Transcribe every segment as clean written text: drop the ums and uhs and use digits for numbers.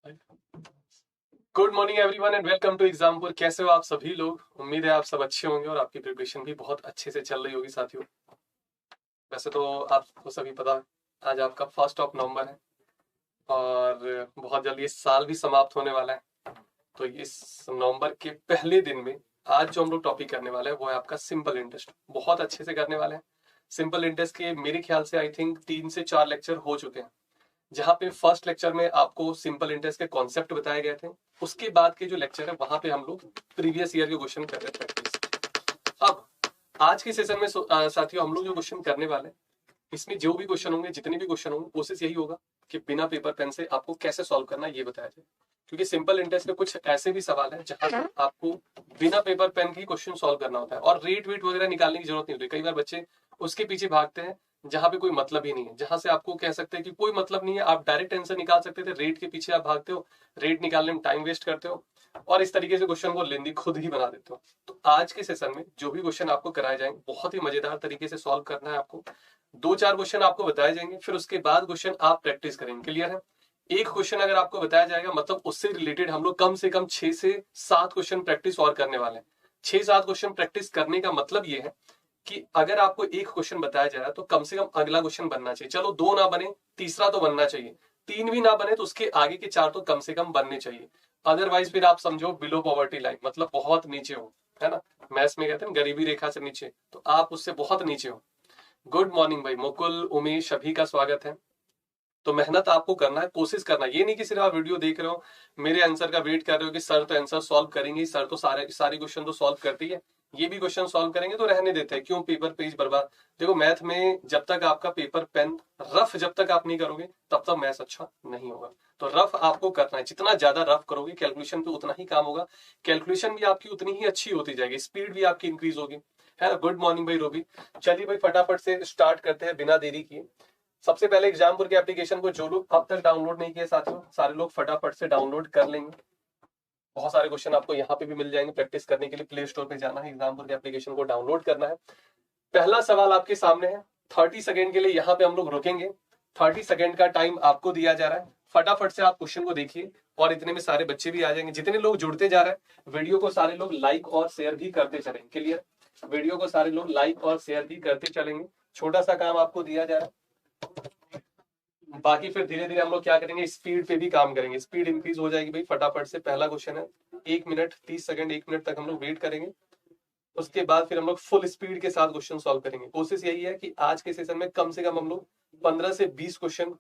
Good morning everyone and welcome to Exampur. कैसे हो आप सभी लोग? उम्मीद है आप सब अच्छे होंगे और आपकी प्रिपरेशन भी बहुत अच्छे से चल रही होगी साथियों। वैसे तो आपको सभी पता है, आज आपका 1 नवंबर है और बहुत जल्दी ये साल भी समाप्त होने वाला है। तो इस नवंबर के पहले दिन में आज जो हम लोग टॉपिक करने वाले हैं वो है आपका सिंपल इंटरेस्ट। बहुत अच्छे से करने वाले हैं। सिंपल इंटरेस्ट के मेरे ख्याल से आई थिंक 3 से 4 लेक्चर हो चुके हैं, जहां पे फर्स्ट लेक्चर में आपको सिंपल इंटरेस्ट के कॉन्सेप्ट बताए गए थे। उसके बाद के जो लेक्चर है वहां पे हम लोग प्रीवियस ईयर के क्वेश्चन कर रहे थे प्रैक्टिस। अब आज के सेशन में साथियों हम लोग जो क्वेश्चन करने वाले हैं, इसमें जो भी क्वेश्चन होंगे, जितने भी क्वेश्चन होंगे, कोशिश यही होगा कि बिना पेपर पेन से आपको कैसे सॉल्व करना है ये बताया जाए। क्योंकि सिंपल इंटरेस्ट में कुछ ऐसे भी सवाल है जहां पे आपको बिना पेपर पेन के क्वेश्चन सॉल्व करना होता है और रेट वेट वगैरह निकालने की जरूरत नहीं होती। कई बार बच्चे उसके पीछे भागते हैं जहां पे कोई मतलब ही नहीं है, जहां से आपको कह सकते हैं कि कोई मतलब नहीं है, आप डायरेक्ट आंसर निकाल सकते थे। रेट के पीछे आप भागते हो, रेट निकालने में टाइम वेस्ट करते हो और इस तरीके से क्वेश्चन को लेंदी खुद ही बना देते हो। तो आज के सेशन में जो भी क्वेश्चन आपको कराए जाएंगे बहुत ही मजेदार तरीके से सॉल्व करना है आपको। 2-4 क्वेश्चन आपको बताए जाएंगे, फिर उसके बाद क्वेश्चन आप प्रैक्टिस करेंगे। क्लियर है? एक क्वेश्चन अगर आपको बताया जाएगा मतलब उससे रिलेटेड हम लोग कम से कम 6 से 7 क्वेश्चन प्रैक्टिस और करने वाले हैं। 6-7 क्वेश्चन प्रैक्टिस करने का मतलब ये है कि अगर आपको एक क्वेश्चन बताया जा रहा है तो कम से कम अगला क्वेश्चन बनना चाहिए। चलो 2 ना बने, तीसरा तो बनना चाहिए। 3 भी ना बने तो उसके आगे के 4 तो कम से कम बनने चाहिए। अदरवाइज फिर आप समझो बिलो पॉवर्टी लाइन, मतलब बहुत नीचे हो, है ना। मैथ्स में कहते हैं गरीबी रेखा से नीचे, तो आप उससे बहुत नीचे हो। गुड मॉर्निंग भाई, मुकुल, उमेश, सभी का स्वागत है। तो मेहनत आपको करना है, कोशिश करना है। ये नहीं कि सिर्फ आप वीडियो देख रहे हो, मेरे आंसर का वेट कर रहे हो कि सर तो आंसर सॉल्व करेंगे, सर तो सारे क्वेश्चन तो सॉल्व करती है, ये भी क्वेश्चन सॉल्व करेंगे तो रहने देते हैं, क्यों पेपर पेज बर्बाद। देखो मैथ में जब तक आपका पेपर पेन रफ जब तक आप नहीं करोगे तब तक मैथ अच्छा नहीं होगा। तो रफ आपको करना है, जितना ज्यादा रफ करोगे कैलकुलेशन पे उतना ही काम होगा, कैलकुलेशन भी आपकी उतनी ही अच्छी होती जाएगी, स्पीड भी आपकी इंक्रीज होगी, है ना। गुड मॉर्निंग भाई रोबी। चलिए भाई फटाफट से स्टार्ट करते हैं बिना देरी किए। सबसे पहले एग्जामपुर के एप्लीकेशन को जो लोग अब तक डाउनलोड नहीं किए साथियों, सारे लोग फटाफट से डाउनलोड कर लेंगे। बहुत सारे क्वेश्चन आपको यहाँ पे भी मिल जाएंगे। प्रैक्टिस करने के लिए प्ले स्टोर पे जाना है, एग्जामपुर के एप्लीकेशन को डाउनलोड करना है। पहला सवाल आपके सामने है। 30 सेकेंड के लिए यहाँ पे हम लोग रुकेंगे। 30 सेकेंड का टाइम आपको दिया जा रहा है, फटाफट से आप क्वेश्चन को देखिए और इतने में सारे बच्चे भी आ जाएंगे। जितने लोग जुड़ते जा रहे हैं वीडियो को सारे लोग लाइक और शेयर भी करते चलेंगे। क्लियर? वीडियो को सारे लोग लाइक और शेयर भी करते चलेंगे। छोटा सा काम आपको दिया जा रहा है, बाकी फिर धीरे धीरे हम लोग क्या करेंगे, स्पीड पे भी काम करेंगे, स्पीड इंक्रीज हो जाएगी भाई। फटाफट से पहला क्वेश्चन है, 1 मिनट 30 सेकंड, 1 मिनट तक हम लोग वेट करेंगे। उसके बाद फिर हम लोग फुल स्पीड के साथ क्वेश्चन सॉल्व करेंगे। कोशिश यही है कि आज के सेशन में कम से कम हम लोग 15 से 20 क्वेश्चन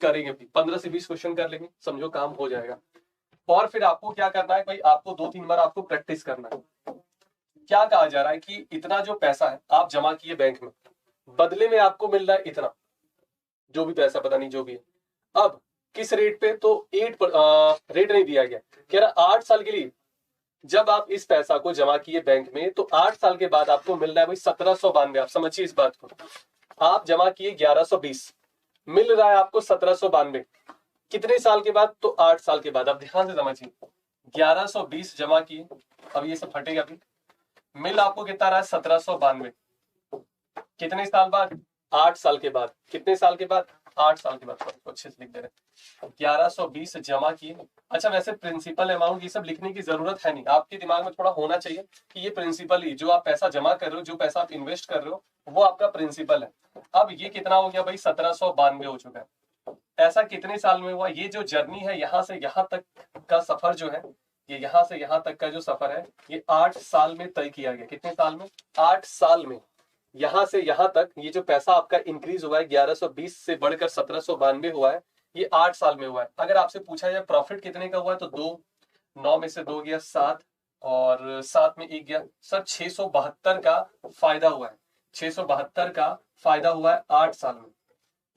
करेंगे। 15 से 20 क्वेश्चन कर लेंगे, समझो काम हो जाएगा। और फिर आपको क्या करना है भाई, आपको 2-3 बार आपको प्रैक्टिस करना है। क्या कहा जा रहा है कि इतना जो पैसा है आप जमा किए बैंक में, बदले में आपको मिल रहा है इतना, जो भी पैसा पता नहीं जो भी है। अब किस रेट पे, तो 8 रेट नहीं दिया गया, कह रहा 8 साल के लिए जब आप इस पैसा को जमा किए बैंक में तो 8 साल के बाद आपको मिल रहा है भाई 1792। आप समझिए इस बात को, आप जमा किए 1120, मिल रहा है आपको 1792। कितने साल के बाद? तो 8 साल के बाद। आप ध्यान से समझिए, 1120 जमा किए, अब ये सब फटेगा भी, मिल आपको कितना रहा है? 1792। कितने साल बाद? 8 साल के बाद। कितने साल के बाद? 8 साल के बाद। अच्छे से लिख दे रहे, 1120 जमा किए। अच्छा वैसे प्रिंसिपल अमाउंट ये सब लिखने की जरूरत है नहीं, आपके दिमाग में थोड़ा होना चाहिए कि ये प्रिंसिपल ही, जो आप पैसा जमा कर रहे हो, जो पैसा आप इन्वेस्ट कर रहे हो, वो आपका प्रिंसिपल है। अब ये कितना हो गया भाई? 1792 हो चुका है। ऐसा कितने साल में हुआ? ये जो जर्नी है यहां से यहां तक का सफर जो है, ये यहां से यहां तक का जो सफर है, ये 8 साल में तय किया गया। कितने साल में? 8 साल में। यहां से यहां तक ये जो पैसा आपका इंक्रीज हुआ है, 1120 से बढ़कर 1792 हुआ है, ये 8 साल में हुआ है। अगर आपसे पूछा जाए प्रॉफिट कितने का हुआ है, तो 2, 9 में से 2 गया 7 और 7 में 1 गया, सर 672 का फायदा हुआ है। 672 का फायदा हुआ है 8 साल में।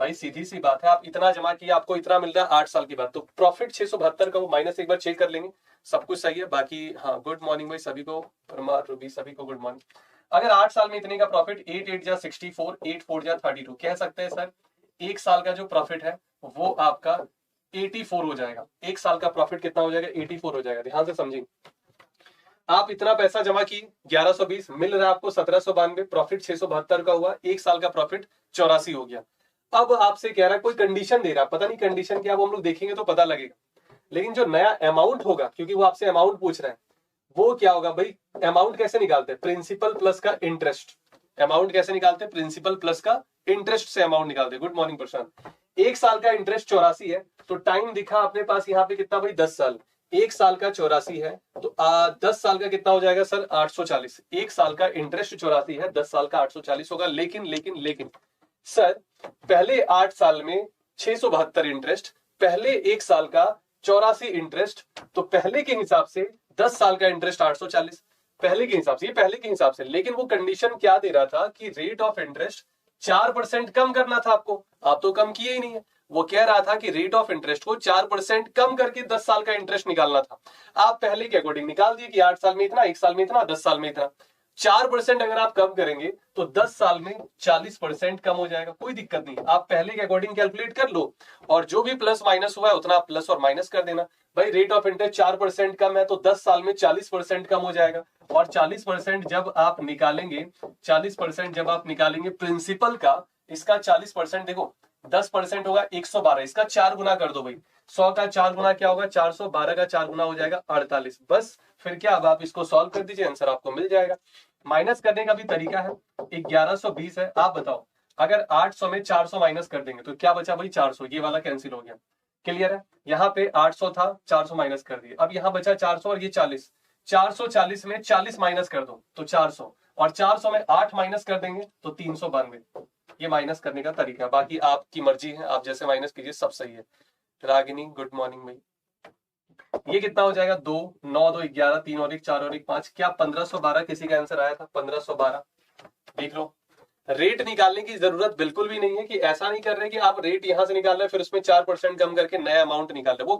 भाई सीधी सी बात है, आप इतना जमा किया, आपको इतना मिल रहा है 8 साल के बाद, तो प्रॉफिट 672 का, वो माइनस एक बार चेक कर लेंगे, सब कुछ सही है। बाकी हाँ, गुड मॉर्निंग भाई सभी को, परमार रूबी सभी को गुड मॉर्निंग। अगर 8 साल में इतने का प्रॉफिट, 8 8 जा 64, 8 4 जा 32, कह सकते हैं सर एक साल का जो प्रॉफिट है वो आपका 84 हो जाएगा। एक साल का प्रॉफिट कितना हो जाएगा? 84 हो जाएगा। ध्यान से समझिए, आप इतना पैसा जमा की 1120, मिल रहा है आपको 1792, प्रॉफिट 672 का हुआ, एक साल का प्रॉफिट 84 हो गया। अब आपसे कह रहा है, कोई कंडीशन दे रहा है, पता नहीं कंडीशन क्या, वो हम लोग देखेंगे तो पता लगेगा। लेकिन जो नया अमाउंट होगा, क्योंकि वो आपसे अमाउंट पूछ रहा है, वो क्या होगा भाई? अमाउंट कैसे निकालते हैं? प्रिंसिपल प्लस का इंटरेस्ट। अमाउंट कैसे निकालते हैं? प्रिंसिपल प्लस का इंटरेस्ट से अमाउंट निकालते हैं। गुड मॉर्निंग प्रशांत। एक साल का इंटरेस्ट 84 है, तो टाइम दिखा अपने पास यहाँ पे कितना भाई? 10 साल। एक साल का 84 है, तो 10 साल का कितना हो जाएगा सर? 840। एक साल का इंटरेस्ट 84 है, 10 साल का 840 होगा। लेकिन लेकिन लेकिन सर, पहले 8 साल में 672 इंटरेस्ट, पहले एक साल का 84 इंटरेस्ट, तो पहले के हिसाब से 10 साल का इंटरेस्ट 840, पहले के हिसाब से, ये पहले के हिसाब से। लेकिन वो कंडीशन क्या दे रहा था कि रेट ऑफ इंटरेस्ट 4% कम करना था आपको, आप तो कम किए ही नहीं है। वो कह रहा था कि रेट ऑफ इंटरेस्ट को 4% कम करके 10 साल का इंटरेस्ट निकालना था। आप पहले के अकॉर्डिंग निकाल दिए कि 8 साल में इतना, 1 साल में इतना, 10 साल में इतना। 4% अगर आप कम करेंगे तो 10 साल में 40% कम हो जाएगा। कोई दिक्कत नहीं, आप पहले के अकॉर्डिंग कैलकुलेट कर लो, और जो भी प्लस माइनस हुआ है उतना आप प्लस और माइनस कर देना। भाई रेट ऑफ इंटरेस्ट 4% कम है, तो 10 साल में 40% कम हो जाएगा। और 40% जब आप निकालेंगे, 40% जब आप निकालेंगे प्रिंसिपल का, इसका 40% देखो, 10% होगा 112, इसका 4 गुना कर दो भाई। 100 का 4 गुना क्या होगा? 412 का 4 गुना हो जाएगा 48। बस फिर क्या, अब आप इसको सॉल्व कर दीजिए, आंसर आपको मिल जाएगा। माइनस करने का भी तरीका है, 1120 है। आप बताओ, अगर 800 में 400 माइनस कर देंगे तो क्या बचा भाई? 400। ये वाला कैंसिल हो गया। क्लियर है? यहाँ पे 800 था, 400 माइनस कर दिए, अब यहाँ बचा 400 और ये 40। 440 में 40 माइनस कर दो तो 400, और 400 में 8 माइनस कर देंगे तो 392। ये माइनस करने का तरीका है, बाकी आपकी मर्जी है, आप जैसे माइनस कीजिए सब सही है। रागिनी गुड मॉर्निंग भाई। ये कितना हो जाएगा? 2 9 2 11, 3 और 1 4 और 1 5। क्या 1512 किसी का आंसर आया था? 1512 देख लो। रेट निकालने की जरूरत बिल्कुल भी नहीं है, कि ऐसा नहीं कर रहे कि आप रेट यहां से निकाल रहे हैं फिर उसमें 4% कम करके नया अमाउंट निकाल रहे, वो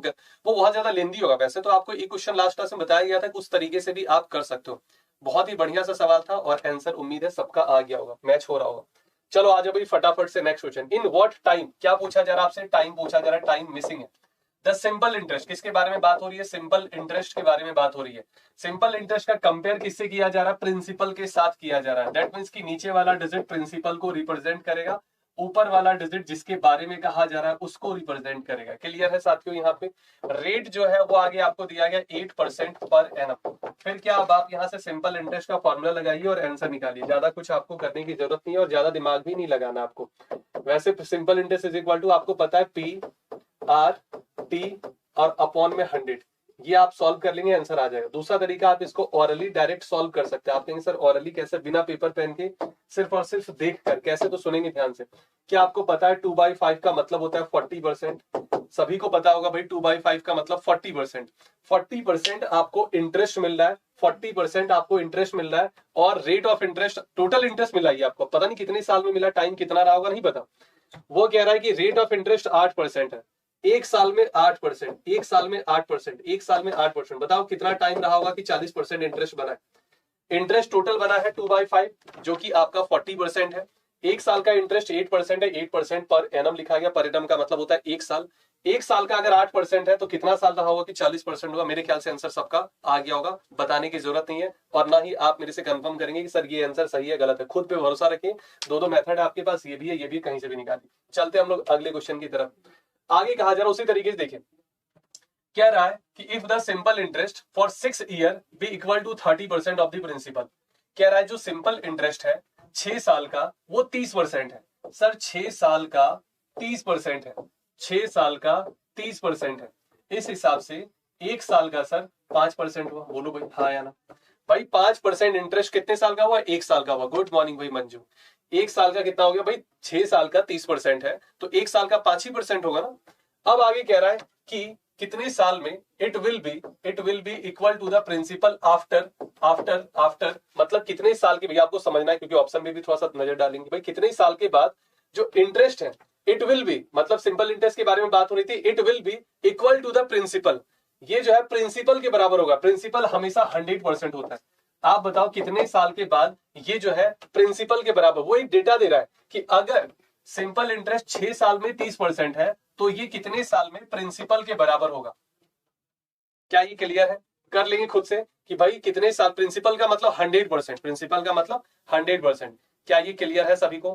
बहुत ज्यादा लेंदी होगा। वैसे तो आपको एक क्वेश्चन लास्ट क्लास में बताया गया था, उस तरीके से भी आप कर सकते हो। बहुत ही बढ़िया सा सवाल था, और आंसर उम्मीद है सबका आ गया होगा, मैच हो रहा होगा। चलो आ जाओ भाई फटाफट से next question. In what time, क्या पूछा जा रहा है आपसे? टाइम पूछा जा रहा है, टाइम मिसिंग है। द सिंपल इंटरेस्ट, किसके बारे में बात हो रही है? सिंपल इंटरेस्ट के बारे में बात हो रही है। सिंपल इंटरेस्ट का कंपेयर किससे किया जा रहा है? प्रिंसिपल के साथ किया जा रहा है। दैट मींस कि नीचे वाला डिजिट प्रिंसिपल को रिप्रेजेंट करेगा, ऊपर वाला डिजिट जिसके बारे में कहा जा रहा है उसको रिप्रेजेंट करेगा। क्लियर है साथियों? यहाँ पे रेट जो है वो आगे आपको दिया गया 8% पर एनम। फिर क्या, अब आप यहाँ से सिंपल इंटरेस्ट का फॉर्मूला लगाइए और आंसर निकालिए। ज्यादा कुछ आपको करने की जरूरत नहीं है, और ज्यादा दिमाग भी नहीं लगाना आपको। वैसे simple interest is equal to, आपको पता है, पी आर टी और अपॉन में 100। ये आप सॉल्व कर लेंगे, आंसर आ जाएगा। दूसरा तरीका, आप इसको ऑरली डायरेक्ट सॉल्व कर सकते हैं। आप कहेंगे सर ऑरली कैसे? बिना पेपर पेन के, सिर्फ और सिर्फ देख कर। कैसे? तो सुनेंगे ध्यान से। क्या आपको पता है 2/5 का मतलब होता है 40%? सभी को पता होगा भाई, 2/5 का मतलब 40%। 40% आपको इंटरेस्ट मिल रहा है, 40% आपको इंटरेस्ट मिल रहा है, और rate of interest, total interest मिला है आपको, पता नहीं कितने साल में मिला, टाइम कितना रहा होगा नहीं पता। वो कह रहा है कि रेट ऑफ इंटरेस्ट 8% है, एक साल में 8%, एक साल में 8%, एक साल में 8%। बताओ कितना टाइम रहा होगा कि 40% इंटरेस्ट बना है? इंटरेस्ट टोटल बना है 2/5, जो कि आपका 40% है। एक साल का इंटरेस्ट 8% है, 8% पर एनम लिखा गया। पर एनम का मतलब होता है एक साल। एक साल का अगर 8% है तो कितना साल रहा होगा कि 40% होगा? मेरे ख्याल से आंसर सबका आ गया होगा, बताने की जरूरत नहीं है। और ना ही आप मेरे से कंफर्म करेंगे कि सर ये आंसर सही है गलत है। खुद पे भरोसा रखें, दो मेथड आपके पास, ये भी है, ये भी, कहीं से भी निकालिए। चलते हम लोग अगले क्वेश्चन की तरफ। आगे कहा जा रहा है उसी तरीके से, देखिए कह रहा है कि if the simple interest for 6 year be equal to 30% of the principal. कह रहा है जो सिंपल इंटरेस्ट है 6 साल का, वो 30% है। सर 6 साल का 30% है, 6 साल का 30% है। इस हिसाब से एक साल का सर 5% हुआ। बोलो भाई हाँ या ना? भाई 5% इंटरेस्ट कितने साल का हुआ? एक साल का हुआ। गुड मॉर्निंग भाई मंजू। एक साल का कितना हो गया भाई? 6 साल का 30% है, तो एक साल का 5% होगा ना। अब आगे कह रहा है कि कितने साल में it will be equal to the principal after after after, मतलब कितने साल के, भैया आपको समझना है क्योंकि ऑप्शन में भी थोड़ा सा नजर डालेंगे। भाई कितने साल के बाद जो इंटरेस्ट है, इट विल बी, मतलब सिंपल इंटरेस्ट के बारे में बात हो रही थी, it will be equal to the principal. ये जो है प्रिंसिपल के बराबर होगा। प्रिंसिपल हमेशा 100% होता है। आप बताओ कितने साल के बाद ये जो है प्रिंसिपल के बराबर। वो एक डेटा दे रहा है कि अगर सिंपल इंटरेस्ट 6 साल में 30% है, तो ये कितने साल में प्रिंसिपल के बराबर होगा। क्या ये क्लियर है? कर लेंगे खुद से कि भाई कितने साल, प्रिंसिपल का मतलब 100%, प्रिंसिपल का मतलब 100%। क्या ये क्लियर है सभी को?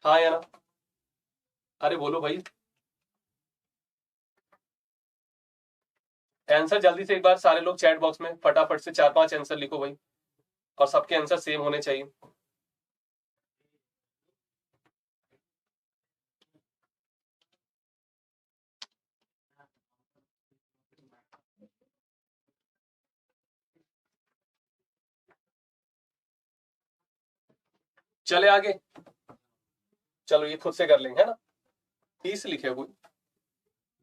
हाँ या ना? अरे बोलो भाई। आंसर जल्दी से एक बार सारे लोग चैट बॉक्स में फटाफट से 4-5 आंसर लिखो भाई, और सबके आंसर सेम होने चाहिए। चले आगे, चलो ये खुद से कर लेंगे, है ना। 30 लिखे कोई,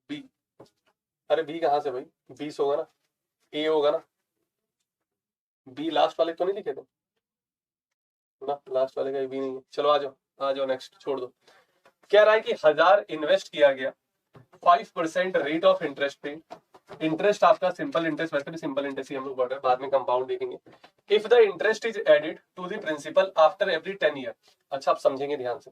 बी, अरे बी कहां से भाई, 20 होगा ना, ए होगा ना, बी लास्ट वाले तो नहीं लिखे थे ना, लास्ट वाले का बी नहीं है। चलो आ जाओ, आ जाओ नेक्स्ट, छोड़ दो। कह रहा है कि 1000 इन्वेस्ट किया गया, 5% रेट ऑफ इंटरेस्ट पे, इंटरेस्ट आपका सिंपल इंटरेस्ट, वैसे भी सिंपल इंटरेस्ट ही हम लोग पढ़ रहे हैं, बाद में कंपाउंड देखेंगे। If the interest is added to the principal after every 10 year, अच्छा आप समझेंगे ध्यान से।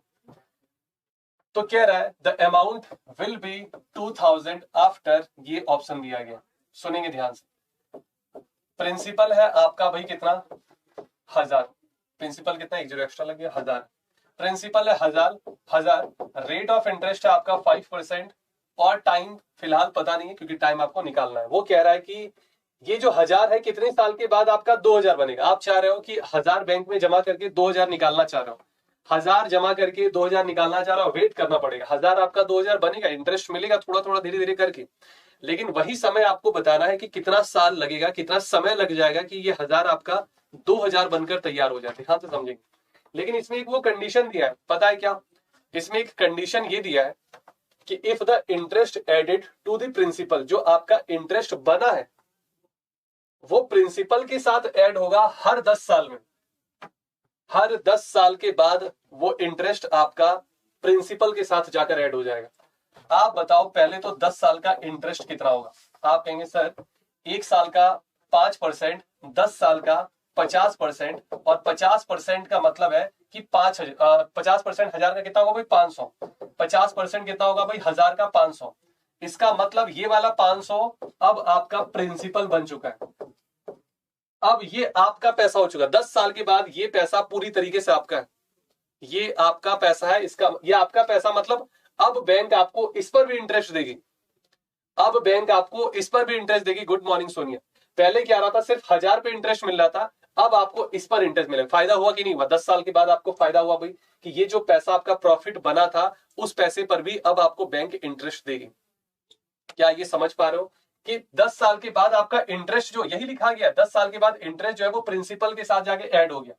तो कह रहा है the amount will be 2000 after, ये ऑप्शन दिया गया, सुनेंगे ध्यान से। प्रिंसिपल है आपका भाई कितना, 1000, प्रिंसिपल कितना, एक जीरो एक्स्ट्रा लग गया, 1000, प्रिंसिपल है 1000, रेट ऑफ इंटरेस्ट है आपका 5%, और टाइम फिलहाल पता नहीं है क्योंकि टाइम आपको निकालना है। वो कह रहा है कि ये जो 1000 है कितने साल के बाद आपका 2000 बनेगा। आप चाह रहे हो कि 1000 बैंक में जमा करके 2000 निकालना चाह रहे हो, 1000 जमा करके 2000 निकालना चाह रहे हो, वेट करना पड़ेगा, 1000 आपका 2000 बनेगा, इंटरेस्ट मिलेगा थोड़ा थोड़ा धीरे धीरे करके, लेकिन वही समय आपको बताना है कि कितना साल लगेगा, कितना समय लग जाएगा कि ये 1000 आपका 2000 बनकर तैयार हो जाते। हाँ तो समझेंगे, लेकिन इसमें एक वो कंडीशन दिया है, पता है क्या, इसमें एक कंडीशन ये दिया है कि if the interest added to the principal, जो आपका इंटरेस्ट बना है वो प्रिंसिपल के साथ ऐड होगा हर 10 साल में, हर 10 साल के बाद वो इंटरेस्ट आपका प्रिंसिपल के साथ जाकर ऐड हो जाएगा। आप बताओ पहले तो 10 साल का इंटरेस्ट कितना होगा। आप कहेंगे सर 1 साल का 5%, 10 साल का 50%, और 50% का मतलब है कि 50% 1000 का कितना होगा भाई, 500, 50% कितना होगा भाई, 1000 का 500। इसका मतलब ये वाला 500 अब आपका प्रिंसिपल बन चुका है, अब ये आपका पैसा हो चुका है। 10 साल के बाद ये पैसा पूरी तरीके से आपका है, ये आपका पैसा है, इसका ये आपका पैसा मतलब अब बैंक आपको इस पर भी इंटरेस्ट देगी, अब बैंक आपको इस पर भी इंटरेस्ट देगी। गुड मॉर्निंग सोनिया, पहले क्या रहा था, सिर्फ 1000 पे इंटरेस्ट मिल रहा था, अब आपको इस पर इंटरेस्ट मिलेगा। फायदा हुआ कि नहीं हुआ, 10 साल के बाद आपको फायदा हुआ भाई, कि ये जो पैसा आपका प्रॉफिट बना था उस पैसे पर भी अब आपको बैंक इंटरेस्ट देगी। क्या ये समझ पा रहे हो कि 10 साल के बाद आपका इंटरेस्ट, जो यही लिखा गया 10 साल के बाद इंटरेस्ट जो है वो प्रिंसिपल के साथ जाके ऐड हो गया।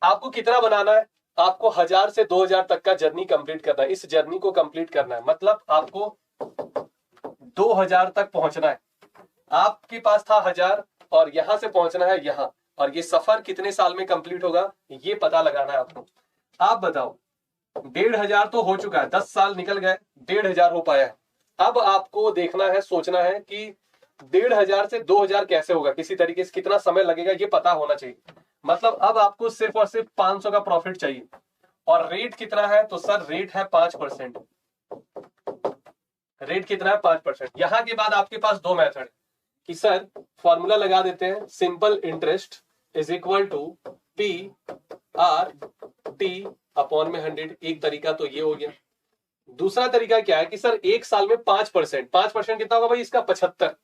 आपको कितना बनाना है, आपको 1000 से 2000 तक का जर्नी कंप्लीट करना है, इस जर्नी को कंप्लीट करना है, मतलब आपको 2000 तक पहुंचना है। आपके पास था 1000 और यहां से पहुंचना है यहां, और ये सफर कितने साल में कंप्लीट होगा ये पता लगाना है आपको। आप बताओ 1500 तो हो चुका है, 10 साल निकल गए, 1500 हो पाया है। अब आपको देखना है, सोचना है कि 1500 से 2000 कैसे होगा, किसी तरीके से कितना समय लगेगा ये पता होना चाहिए। मतलब अब आपको सिर्फ और सिर्फ 500 का प्रॉफिट चाहिए, और रेट कितना है, तो सर रेट है 5%। रेट कितना है, 5%। यहां के बाद आपके पास दो मेथड है कि सर फॉर्मूला लगा देते हैं, simple interest is equal to P R T upon में 100। एक तरीका तो ये हो गया। दूसरा तरीका क्या है कि सर एक साल में 5%, 5% कितना होगा भाई इसका, 75,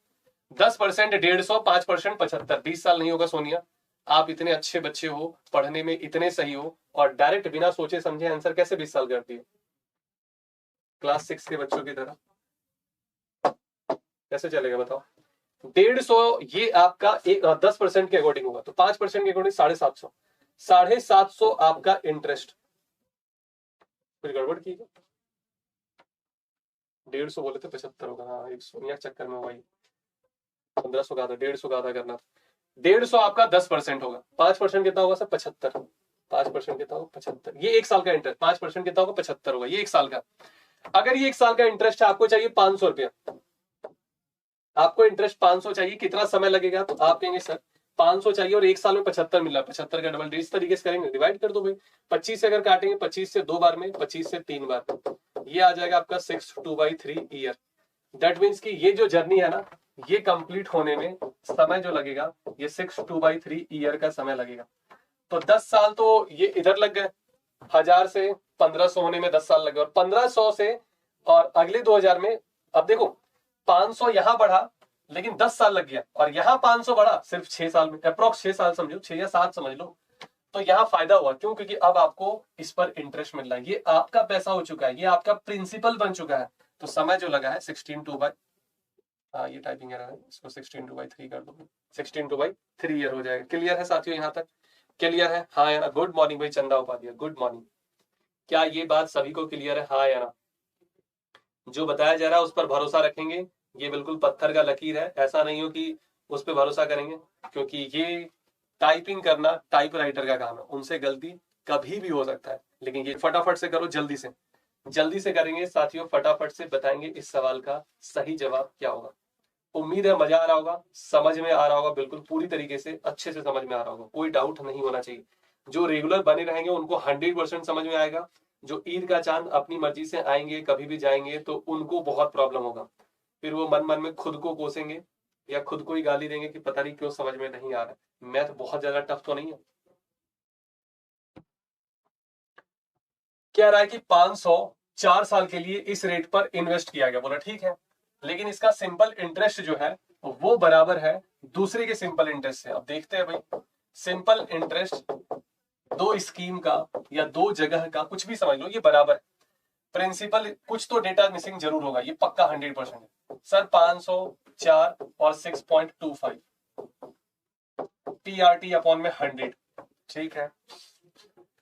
10% 150, 5% 75, 20 साल नहीं होगा सोनिया। आप इतने अच्छे बच्चे हो, पढ़ने में इतने सही हो, और डायरेक्ट बिना सोचे समझे आंसर कैसे 20 साल कर दिए, क्लास 6 के बच्चों की तरह कैसे चलेगा बताओ। 150 ये आपका 10% के अकॉर्डिंग होगा, तो 5% के अकॉर्डिंग 750, 750 आपका इंटरेस्ट। कुछ गड़बड़ की क्या, 150 बोले थे 75 होगा, हाँ एक सोनिया चक्कर में हुआ, 1500 का था, 150 का था करना। 150 आपका 10% होगा, 5% कितना होगा सर, 75, 5% कितना होगा 75, ये एक साल का इंटरेस्ट, 5% कितना होगा 75 होगा, ये एक साल का। अगर ये एक साल का इंटरेस्ट है, आपको चाहिए 500 रुपया, आपको इंटरेस्ट 500 चाहिए, कितना समय लगेगा, तो आप कहेंगे सर 500 चाहिए और एक साल में 75 मिल रहा है, 75 का डबल इस तरीके से करेंगे, डिवाइड कर दो भाई, 25 से अगर काटेंगे, 25 से 2 बार में, 25 से 3 बार, ये आ जाएगा आपका 6/2/3 ईयर। दैट मीन्स कि ये जो जर्नी है ना, ये कंप्लीट होने में समय जो लगेगा ये 6/2/3 ईयर का समय लगेगा। तो 10 साल तो ये इधर लग गए, 1000 से 1500 होने में 10 साल लगे, और 1500 से और अगले 2000 में, अब देखो 500 यहां बढ़ा, लेकिन 10 साल लग गया, और यहाँ 500 बढ़ा सिर्फ 6 साल में, अप्रोक्स 6 साल समझो, 6 या 7 समझ लो, तो यहाँ फायदा हुआ। क्यों? क्योंकि अब आपको इस पर इंटरेस्ट मिल रहा है, ये आपका पैसा हो चुका है, ये आपका प्रिंसिपल बन चुका है। तो समय जो लगा है 16/2 ये टाइपिंग एरर है, इसको 16/3 कर दो, 16/3 ईयर हो जाएगा। क्लियर है साथियों? यहाँ तक क्लियर है? हाँ या ना? गुड मॉर्निंग भाई चंदा उपाध्याय, गुड मॉर्निंग। क्या ये बात सभी को क्लियर है? हाँ या ना? जो बताया जा रहा है उस पर भरोसा रखेंगे, ये बिल्कुल पत्थर का लकीर है, ऐसा नहीं हो कि उस पर भरोसा करेंगे, क्योंकि ये टाइपिंग करना टाइपराइटर का काम है, उनसे गलती कभी भी हो सकता है। लेकिन ये फटाफट से करो, जल्दी से करेंगे साथियों, फटाफट से बताएंगे इस सवाल का सही जवाब क्या होगा। उम्मीद है मजा आ रहा होगा, समझ में आ रहा होगा, बिल्कुल पूरी तरीके से अच्छे से समझ में आ रहा होगा, कोई डाउट नहीं होना चाहिए। जो रेगुलर बने रहेंगे उनको 100% समझ में आएगा। जो ईद का चांद अपनी मर्जी से आएंगे, कभी भी जाएंगे, तो उनको बहुत प्रॉब्लम होगा, फिर वो मन मन में खुद को कोसेंगे या खुद को ही गाली देंगे कि पता नहीं क्यों समझ में नहीं आ रहा है। मैथ बहुत ज्यादा टफ तो नहीं है। कह रहा है कि 504 साल के लिए इस रेट पर इन्वेस्ट किया गया। बोला ठीक है, लेकिन इसका सिंपल इंटरेस्ट जो है वो बराबर है दूसरे के सिंपल इंटरेस्ट से। अब देखते हैं भाई, सिंपल इंटरेस्ट दो स्कीम का या दो जगह का, कुछ भी समझ लो, ये बराबर है। प्रिंसिपल कुछ तो डेटा मिसिंग जरूर होगा, ये पक्का 100% है सर। 504 और 6.25 PRT अपॉन में 100, ठीक है।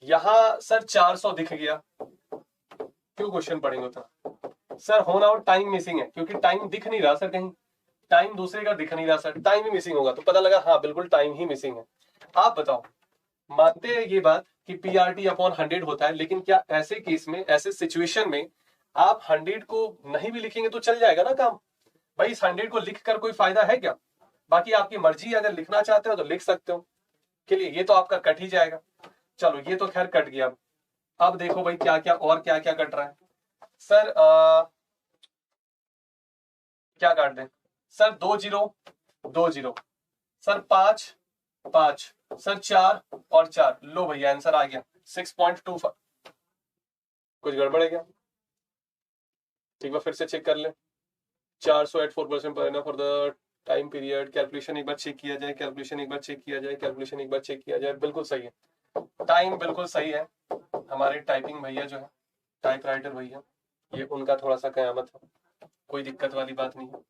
यहां सर 400 दिख गया, क्यों क्वेश्चन पढ़ेंगे उतना सर? होना और टाइम मिसिंग है, क्योंकि टाइम दिख नहीं रहा सर, कहीं टाइम दूसरे का दिख नहीं रहा सर, टाइम ही मिसिंग होगा। तो पता लगा हाँ बिल्कुल टाइम ही मिसिंग है। आप बताओ, मानते हैं ये बात कि PRT अपॉन 100 होता है, लेकिन क्या ऐसे केस में, ऐसे सिचुएशन में आप 100 को नहीं भी लिखेंगे तो चल जाएगा ना काम? भाई इस 100 को लिख कर कोई फायदा है क्या? बाकी आपकी मर्जी, अगर लिखना चाहते हो तो लिख सकते हो, के लिए ये तो आपका कट ही जाएगा। चलो ये तो खैर कट गया। अब देखो भाई क्या क्या और क्या क्या कट रहा है सर। क्या काट दें सर? 2 0 2 0 सर, 5 5 सर, 4 और 4। लो भैया आंसर आ गया 6.25। कुछ गड़बड़ है क्या? एक बार फिर से चेक कर ले। 400 at 4% per annum for the time period. Calculation एक बार चेक किया जाए, कैलकुलेशन एक बार चेक किया जाए, कैलकुलेशन एक बार चेक किया जाए। बिल्कुल सही है, टाइम बिल्कुल सही है। हमारे टाइपिंग भैया जो है, टाइप राइटर भैया, ये उनका थोड़ा सा कयामत है, कोई दिक्कत वाली बात नहीं है।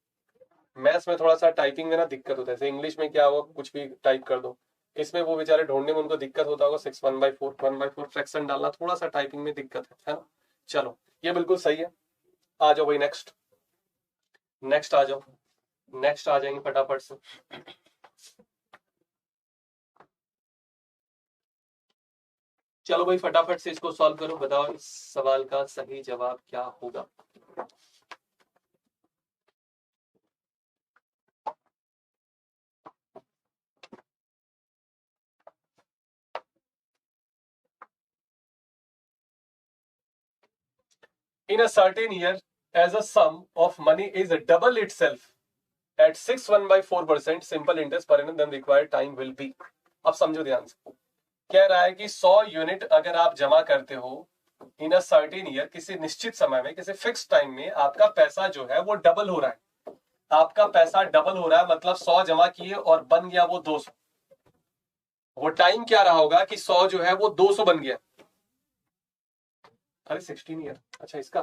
मैथ्स में थोड़ा सा टाइपिंग में ना दिक्कत होता है, जैसे इंग्लिश में क्या हो कुछ भी टाइप कर दो, इसमें वो बेचारे ढूंढने में उनको दिक्कत होता होगा। 6 1/4 फ्रैक्शन डालना थोड़ा सा टाइपिंग में दिक्कत है ना? चलो ये बिल्कुल सही है। आ जाओ भाई नेक्स्ट आ जाओ, नेक्स्ट आ जाएंगे फटाफट से। चलो भाई फटाफट से इसको सॉल्व करो, बताओ इस सवाल का सही जवाब क्या होगा। In a certain year, as a sum of money is double itself at 6 1/4% simple interest per annum, then required time will be। अब समझो ध्यान से, कह रहा है कि 100 यूनिट अगर आप जमा करते हो इन अ सर्टेन ईयर, किसी निश्चित समय में, किसी फिक्स टाइम में, आपका पैसा जो है वो डबल हो रहा है। आपका पैसा डबल हो रहा है मतलब 100 जमा किए और बन गया वो 200। वो टाइम क्या रहा होगा कि 100 जो है वो 200 बन गया। अरे 16 ईयर, अच्छा इसका,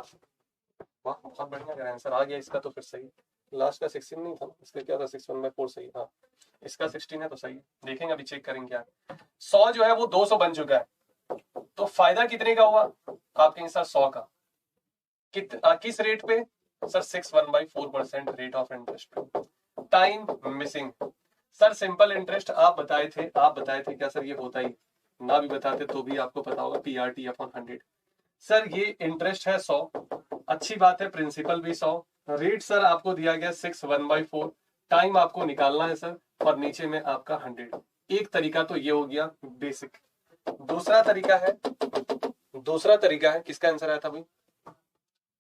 वाह बहुत बढ़िया, अगर आंसर आ गया इसका तो फिर सही। लास्ट का 16 नहीं था, इसका क्या था? 6 1/4 सही। हाँ इसका 16 है तो सही है। देखेंगे अभी, चेक करेंगे क्या। 100 जो है वो 200 बन चुका है, तो फायदा कितने का हुआ आपके आंसर? 100 का। किस रेट पे sir? 6 1/4% rate of interest. Time missing sir, simple interest आप बताए थे क्या सर? ये होता ही ना भी बताते तो भी आपको पता होगा, PRT अपॉन 100। सर ये इंटरेस्ट है 100, अच्छी बात है, प्रिंसिपल भी 100, रेट सर आपको दिया गया 6 1/4, टाइम आपको निकालना है सर, और नीचे में आपका 100। एक तरीका तो ये हो गया बेसिक। दूसरा तरीका है किसका आंसर आया था भाई?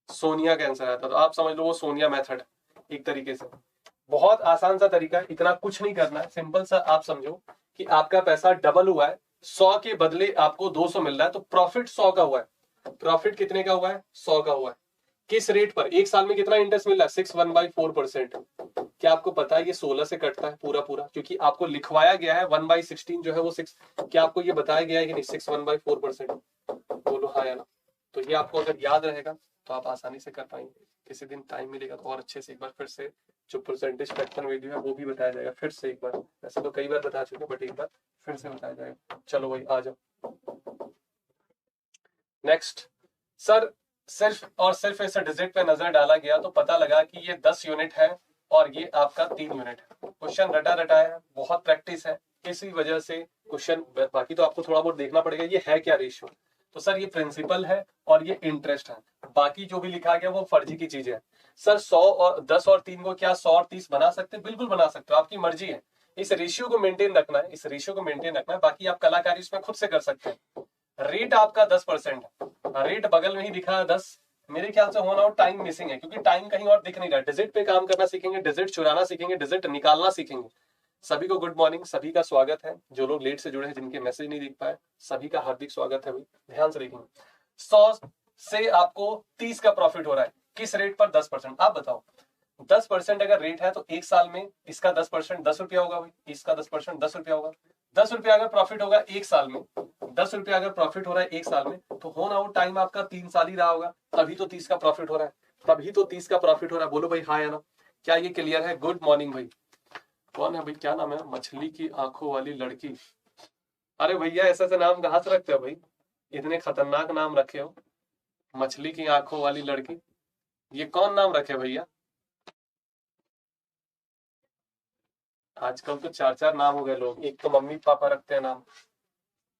सोनिया का आंसर आया था, तो आप समझ लो वो सोनिया मेथड एक तरीके से। बहुत आसान सा तरीका है, इतना कुछ नहीं करना है, सिंपल सा आप समझो कि आपका पैसा डबल हुआ है, 100 के बदले आपको 200 मिल रहा है, तो प्रॉफिट 100 का हुआ है। प्रॉफिट कितने का हुआ है? 100 का हुआ है। किस रेट पर? एक साल में कितना इंटरेस्ट मिल रहा है? 6 1/4%। क्या आपको पता है ये 16 से कटता है पूरा पूरा? क्योंकि आपको लिखवाया गया है 1/16 जो है वो 6। क्या आपको ये बताया गया है कि नहीं 6 1/4%? बोलो हाँ या ना। तो ये आपको अगर याद रहेगा तो आप आसानी से कर पाएंगे। किसी दिन टाइम मिलेगा तो और अच्छे से एक बार फिर से जो परसेंटेज फ्रैक्शन वैल्यू है वो भी बताया जाएगा फिर से एक बार। वैसे तो कई बार बता चुके बट एक बार फिर से बताया जाएगा। चलो भाई आ जाओ नेक्स्ट। सर सिर्फ ऐसे डिजिट पे नजर डाला गया तो पता लगा कि ये 10 यूनिट है और ये आपका 3 यूनिट है। क्वेश्चन रटा रटा है, बहुत प्रैक्टिस है, इसी वजह से क्वेश्चन बाकी तो आपको थोड़ा बहुत देखना पड़ेगा ये है क्या रेशियो। तो सर ये प्रिंसिपल है और ये इंटरेस्ट है, बाकी जो भी लिखा गया वो फर्जी की चीजें है। सर 100 और 10 और 3 को क्या 100 और 30 बना सकते? बिल्कुल बना सकते हो, आपकी मर्जी है। इस रेशियो को मेंटेन रखना है, इस रेशियो को मेंटेन रखना है, बाकी आप कलाकारी उसमें खुद से कर सकते हैं। रेट आपका 10% है, रेट बगल में ही दिखा है 10। मेरे ख्याल से होना और टाइम मिसिंग है, क्योंकि टाइम कहीं और दिख नहीं रहा। डिजिट पे काम करना सीखेंगे, डिजिट चुराना सीखेंगे, डिजिट निकालना सीखेंगे। सभी को गुड मॉर्निंग, सभी का स्वागत है। जो लोग लेट से जुड़े हैं, जिनके मैसेज नहीं दिख पाए, सभी का हार्दिक स्वागत है भाई। ध्यान से देखेंगे, 100 से आपको 30 का प्रॉफिट हो रहा है, किस रेट पर? 10%। आप बताओ 10% अगर रेट है तो एक साल में इसका 10% 10 रुपया होगा भाई, इसका 10% 10 रुपया होगा। 10 रुपया अगर प्रॉफिट होगा एक साल में, 10 रुपया अगर प्रॉफिट हो रहा है एक साल में, तो हो ना हो टाइम आपका 3 साल ही रहा होगा, तभी तो 30 का प्रॉफिट हो रहा है, तभी तो 30 का प्रॉफिट हो रहा है। बोलो भाई हाँ या ना, क्या ये क्लियर है? गुड मॉर्निंग भाई। कौन है भाई, क्या नाम है? मछली की आंखों वाली लड़की। अरे भैया ऐसा ऐसा नाम कहां से रखते हो भाई, इतने खतरनाक नाम रखे हो। मछली की आंखों वाली लड़की, ये कौन नाम रखे भैया? आजकल तो 4 4 नाम हो गए लोग, एक तो मम्मी पापा रखते हैं नाम,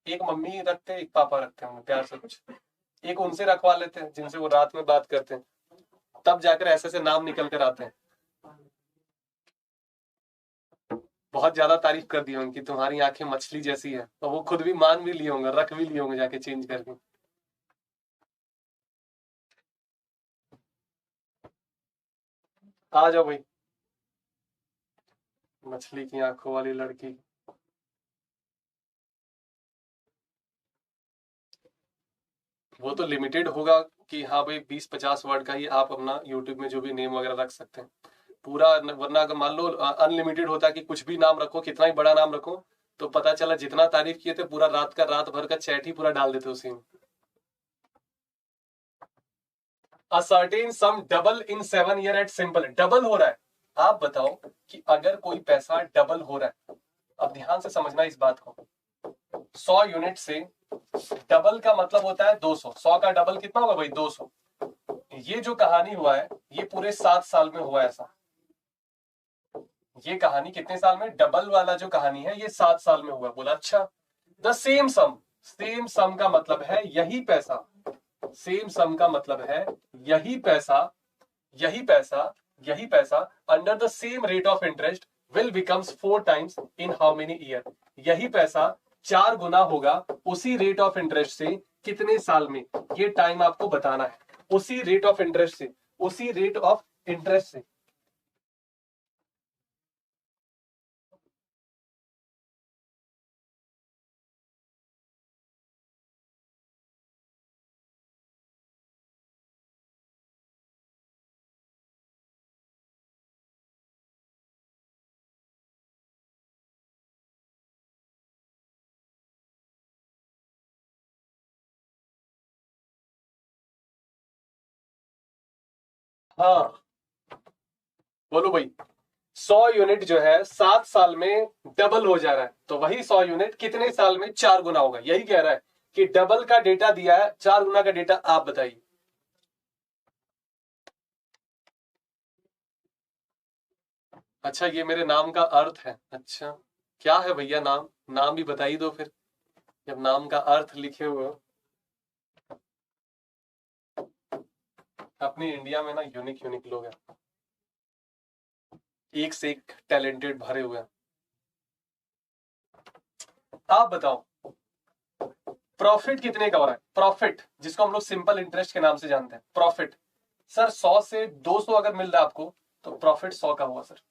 एक मम्मी रखते हैं एक पापा रखते हैं प्यार से कुछ, एक उनसे रखवा लेते हैं जिनसे वो रात में बात करते हैं, तब जाकर ऐसे ऐसे नाम निकल कर आते हैं। बहुत ज्यादा तारीफ कर दी उनकी, तुम्हारी आंखें मछली जैसी है, तो वो खुद भी मान भी लिए होंगे, रख भी लिए होंगे जाके चेंज करके। आ जाओ भाई, मछली की आंखों वाली लड़की। वो तो लिमिटेड होगा कि हाँ भाई 20 50 वर्ड का ही आप अपना यूट्यूब में जो भी नेम वगैरह रख सकते हैं पूरा, वरना अगर मान लो अनलिमिटेड होता कि कुछ भी नाम रखो, कितना ही बड़ा नाम रखो, तो पता चला जितना तारीफ किए थे पूरा रात भर का चैट ही पूरा डाल देते उसी में। A certain sum double in 7 year at simple, double हो रहा है। आप बताओ कि अगर कोई पैसा डबल हो रहा है, अब ध्यान से समझना इस बात को, 100 यूनिट से डबल का मतलब होता है 200, 100 का डबल कितना होगा भाई? 200। ये जो कहानी हुआ है ये पूरे 7 साल में हुआ ऐसा। ये कहानी कितने साल में? डबल वाला जो कहानी है ये 7 साल में हुआ। बोला अच्छा, द सेम सम, सेम सम का मतलब है यही पैसा, सेम सम का मतलब है यही पैसा, यही पैसा, यही पैसा under the same rate of interest will becomes 4 times in how many year. यही पैसा 4 गुना होगा उसी रेट ऑफ इंटरेस्ट से कितने साल में? ये टाइम आपको बताना है, उसी रेट ऑफ इंटरेस्ट से, उसी रेट ऑफ इंटरेस्ट से। हाँ बोलो भाई, 100 यूनिट जो है 7 साल में डबल हो जा रहा है, तो वही 100 यूनिट कितने साल में 4 गुना होगा? यही कह रहा है कि डबल का डेटा दिया है, 4 गुना का डेटा। आप बताइए। अच्छा ये मेरे नाम का अर्थ है? अच्छा क्या है भैया नाम? नाम भी बता ही दो फिर, जब नाम का अर्थ लिखे हुए हो। अपनी इंडिया में ना यूनिक यूनिक लोग हैं, एक से एक टैलेंटेड भरे हुए हैं। आप बताओ प्रॉफिट कितने का हो रहा है? प्रॉफिट जिसको हम लोग सिंपल इंटरेस्ट के नाम से जानते हैं, प्रॉफिट। सर 100 से 200 अगर मिल रहा है आपको तो प्रॉफिट 100 का हुआ सर,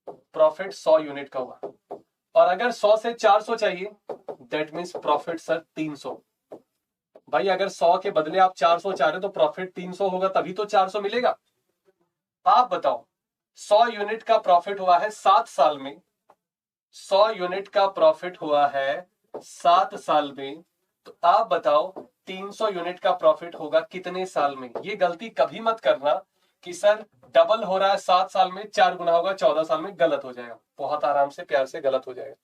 प्रॉफिट 100 यूनिट का हुआ। और अगर 100 से 400 चाहिए दैट मीन्स प्रॉफिट सर 300। भाई अगर 100 के बदले आप 400 चाह रहे हो तो प्रॉफिट 300 होगा, तभी तो 400 मिलेगा। आप बताओ 100 यूनिट का प्रॉफिट हुआ है 7 साल में, 100 यूनिट का प्रॉफिट हुआ है 7 साल में, तो आप बताओ 300 यूनिट का प्रॉफिट होगा कितने साल में। ये गलती कभी मत करना कि सर डबल हो रहा है 7 साल में, 4 गुना होगा 14 साल में, गलत हो जाएगा, बहुत आराम से प्यार से गलत हो जाएगा।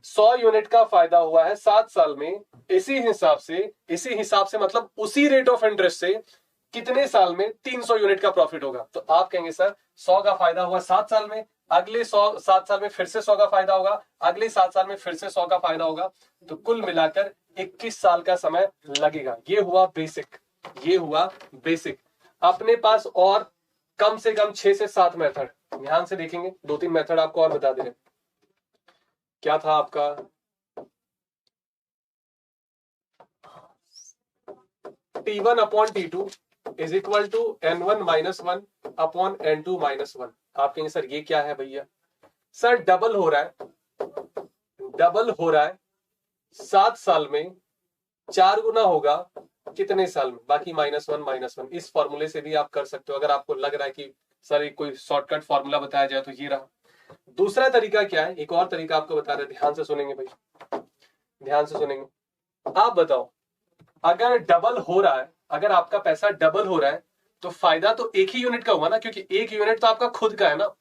100 यूनिट का फायदा हुआ है 7 साल में, इसी हिसाब से मतलब उसी रेट ऑफ इंटरेस्ट से कितने साल में 300 यूनिट का प्रॉफिट होगा। तो आप कहेंगे सर 100 का फायदा हुआ 7 साल में, अगले 7 साल में फिर से 100 का फायदा होगा, अगले 7 साल में फिर से 100 का फायदा होगा, तो कुल मिलाकर 21 साल का समय लगेगा। ये हुआ बेसिक। अपने पास और कम से कम 6 से 7 मेथड ध्यान से देखेंगे, 2-3 मेथड आपको और बता दे रहे। क्या था आपका T1 upon T2 is equal to N1 minus 1 upon N2 minus 1। आप कहेंगे सर ये क्या है भैया। सर डबल हो रहा है 7 साल में, 4 गुना होगा कितने साल में, बाकी -1 इस फॉर्मूले से भी आप कर सकते हो। अगर आपको लग रहा है कि सर एक कोई शॉर्टकट फॉर्मूला बताया जाए तो ये रहा। दूसरा तरीका क्या है, एक और तरीका आपको बता रहे, ध्यान से सुनेंगे भाई, ध्यान से सुनेंगे। आप बताओ अगर डबल हो रहा है, अगर आपका पैसा डबल हो रहा है तो फायदा तो एक ही यूनिट का हुआ ना, क्योंकि एक यूनिट तो आपका खुद का है ना।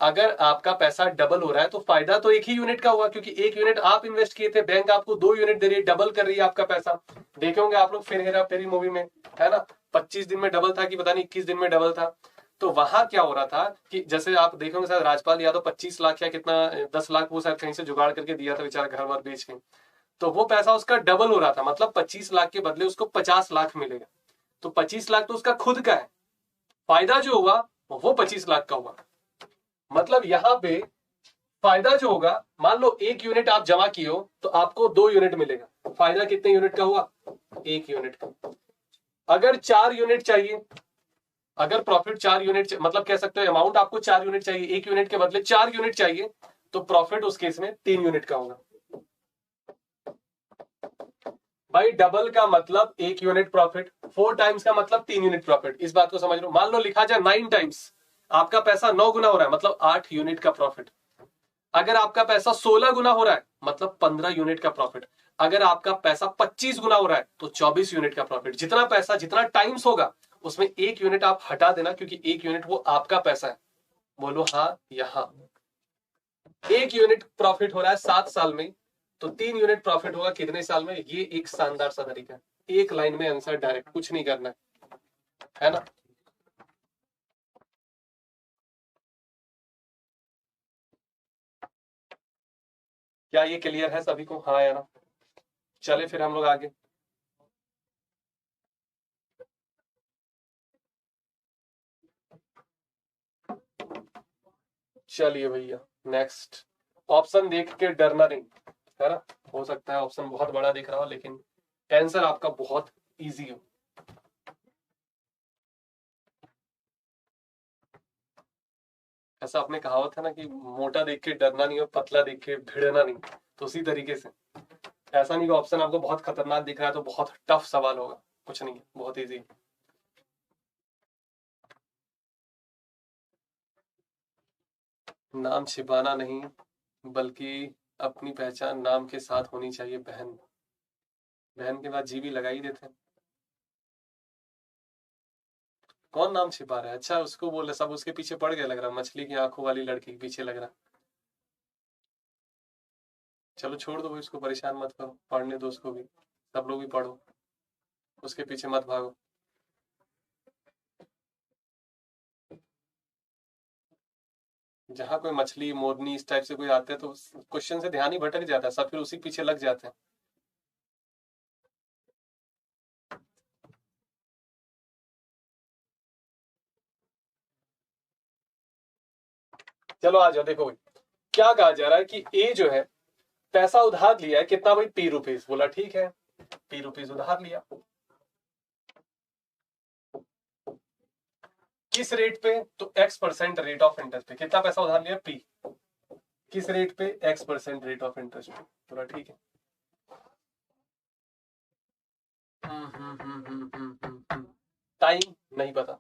अगर आपका पैसा डबल हो रहा है तो फायदा तो एक ही यूनिट का हुआ, क्योंकि एक यूनिट आप इन्वेस्ट किए थे, बैंक आपको 2 यूनिट दे रही है, डबल कर रही है आपका पैसा। देखे होंगे आप लोग फिर हेरा फेरी मूवी में, है ना, 25 दिन में डबल था कि पता नहीं 21 दिन में डबल था। तो वहां क्या हो रहा था कि जैसे आप देखोगे शायद राजपाल यादव 25 लाख या कितना 10 लाख वो शायद कहीं से जुगाड़ करके दिया था बेचारा, घर वर बेच के, तो वो पैसा उसका डबल हो रहा था, मतलब 25 लाख के बदले उसको 50 लाख मिलेगा। तो 25 लाख तो उसका खुद का है, फायदा जो हुआ वो 25 लाख का हुआ। मतलब यहां पे फायदा जो होगा, मान लो 1 यूनिट आप जमा किए हो तो आपको 2 यूनिट मिलेगा, फायदा कितने यूनिट का हुआ, 1 यूनिट का। अगर 4 यूनिट चाहिए, अगर प्रॉफिट 4 यूनिट मतलब कह सकते हो अमाउंट आपको 4 यूनिट चाहिए, 1 यूनिट के बदले 4 यूनिट चाहिए, तो प्रॉफिट उस केस में 3 यूनिट का होगा। भाई डबल का मतलब 1 यूनिट प्रॉफिट, 4 टाइम्स का मतलब 3 यूनिट प्रॉफिट, इस बात को समझ लो। मान लो लिखा जाए 9 टाइम्स, आपका पैसा 9 गुना हो रहा है, मतलब 8 यूनिट का प्रॉफिट। अगर आपका पैसा 16 गुना हो रहा है मतलब 15 यूनिट का प्रॉफिट। अगर आपका पैसा 25 गुना हो रहा है तो 24 यूनिट का प्रॉफिट। जितना पैसा जितना टाइम्स होगा उसमें 1 यूनिट आप हटा देना, क्योंकि 1 यूनिट वो आपका पैसा है। बोलो हाँ यहां 1 यूनिट प्रॉफिट हो रहा है 7 साल में, तो 3 यूनिट प्रॉफिट होगा कितने साल में। ये एक शानदार सा तरीका है, एक लाइन में आंसर डायरेक्ट, कुछ नहीं करना है ना। क्या ये क्लियर है सभी को, हाँ या ना। चले फिर हम लोग आगे। चलिए भैया नेक्स्ट, ऑप्शन देख के डरना नहीं, है ना। हो सकता है ऑप्शन बहुत बड़ा दिख रहा हो लेकिन आंसर आपका बहुत इजी हो। ऐसा आपने कहावत है ना कि मोटा देख के डरना नहीं और पतला देख के भिड़ना नहीं, तो उसी तरीके से ऐसा नहीं कि ऑप्शन आपको बहुत खतरनाक दिख रहा है तो बहुत टफ सवाल होगा, कुछ नहीं है, बहुत इजी। नाम छिपाना नहीं बल्कि अपनी पहचान नाम के साथ होनी चाहिए। बहन, बहन के बाद जी भी लगा ही देते हैं। कौन नाम छिपा रहा है, अच्छा उसको बोल रहे, सब उसके पीछे पड़ गया लग रहा है, मछली की आंखों वाली लड़की के पीछे लग रहा है। चलो छोड़ दो भाई, उसको परेशान मत करो, पढ़ने दो उसको भी, सब लोग भी पढ़ो, उसके पीछे मत भागो। जहां कोई मछली मोरनी इस टाइप से कोई आते हैं तो क्वेश्चन से ध्यान ही भटक जाता है, सब फिर उसी पीछे लग जाते हैं। चलो आ जाओ, देखो भाई क्या कहा जा रहा है कि ए जो है पैसा उधार लिया है, कितना भाई, P रुपीज। बोला ठीक है, P रुपीज उधार लिया, किस रेट पे, तो X% रेट ऑफ इंटरेस्ट पे। कितना पैसा उधार लिया, P, किस रेट पे, X% रेट ऑफ इंटरेस्ट पे। बोला ठीक है। टाइम नहीं पता,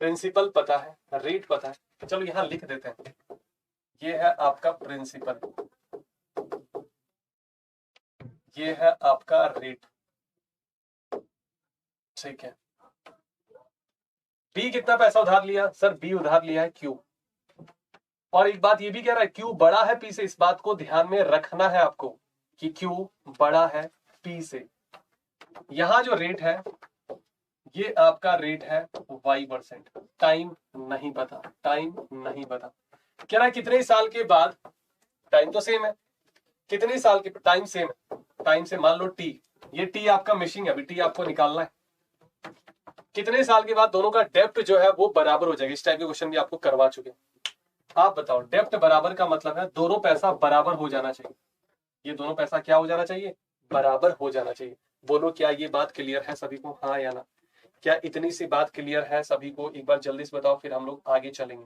प्रिंसिपल पता है, रेट पता है। चलो यहां लिख देते हैं, ये है आपका प्रिंसिपल, ये है आपका रेट, ठीक है। बी कितना पैसा उधार लिया? सर बी उधार लिया है क्यू, और एक बात ये भी कह रहा है क्यू बड़ा है पी से। इस बात को ध्यान में रखना है आपको कि क्यू बड़ा है पी से। यहां जो रेट है ये आपका रेट है y%। टाइम नहीं पता, टाइम नहीं पता। कह रहा है कितने साल के बाद, टाइम तो सेम है, कितने साल के टाइम सेम है, टाइम से मान लो टी, ये टी आपका मिसिंग है, अभी टी आपको निकालना है। कितने साल के बाद दोनों का डेप्थ जो है वो बराबर हो जाएगा। इस टाइप के क्वेश्चन भी आपको करवा चुके। आप बताओ, डेप्थ बराबर का मतलब है दोनों पैसा बराबर हो जाना चाहिए। ये दोनों पैसा क्या हो जाना चाहिए? बराबर हो जाना चाहिए। बोलो क्या ये बात क्लियर है सभी को, हाँ या ना? क्या इतनी सी बात क्लियर है सभी को? एक बार जल्दी से बताओ, फिर हम लोग आगे चलेंगे।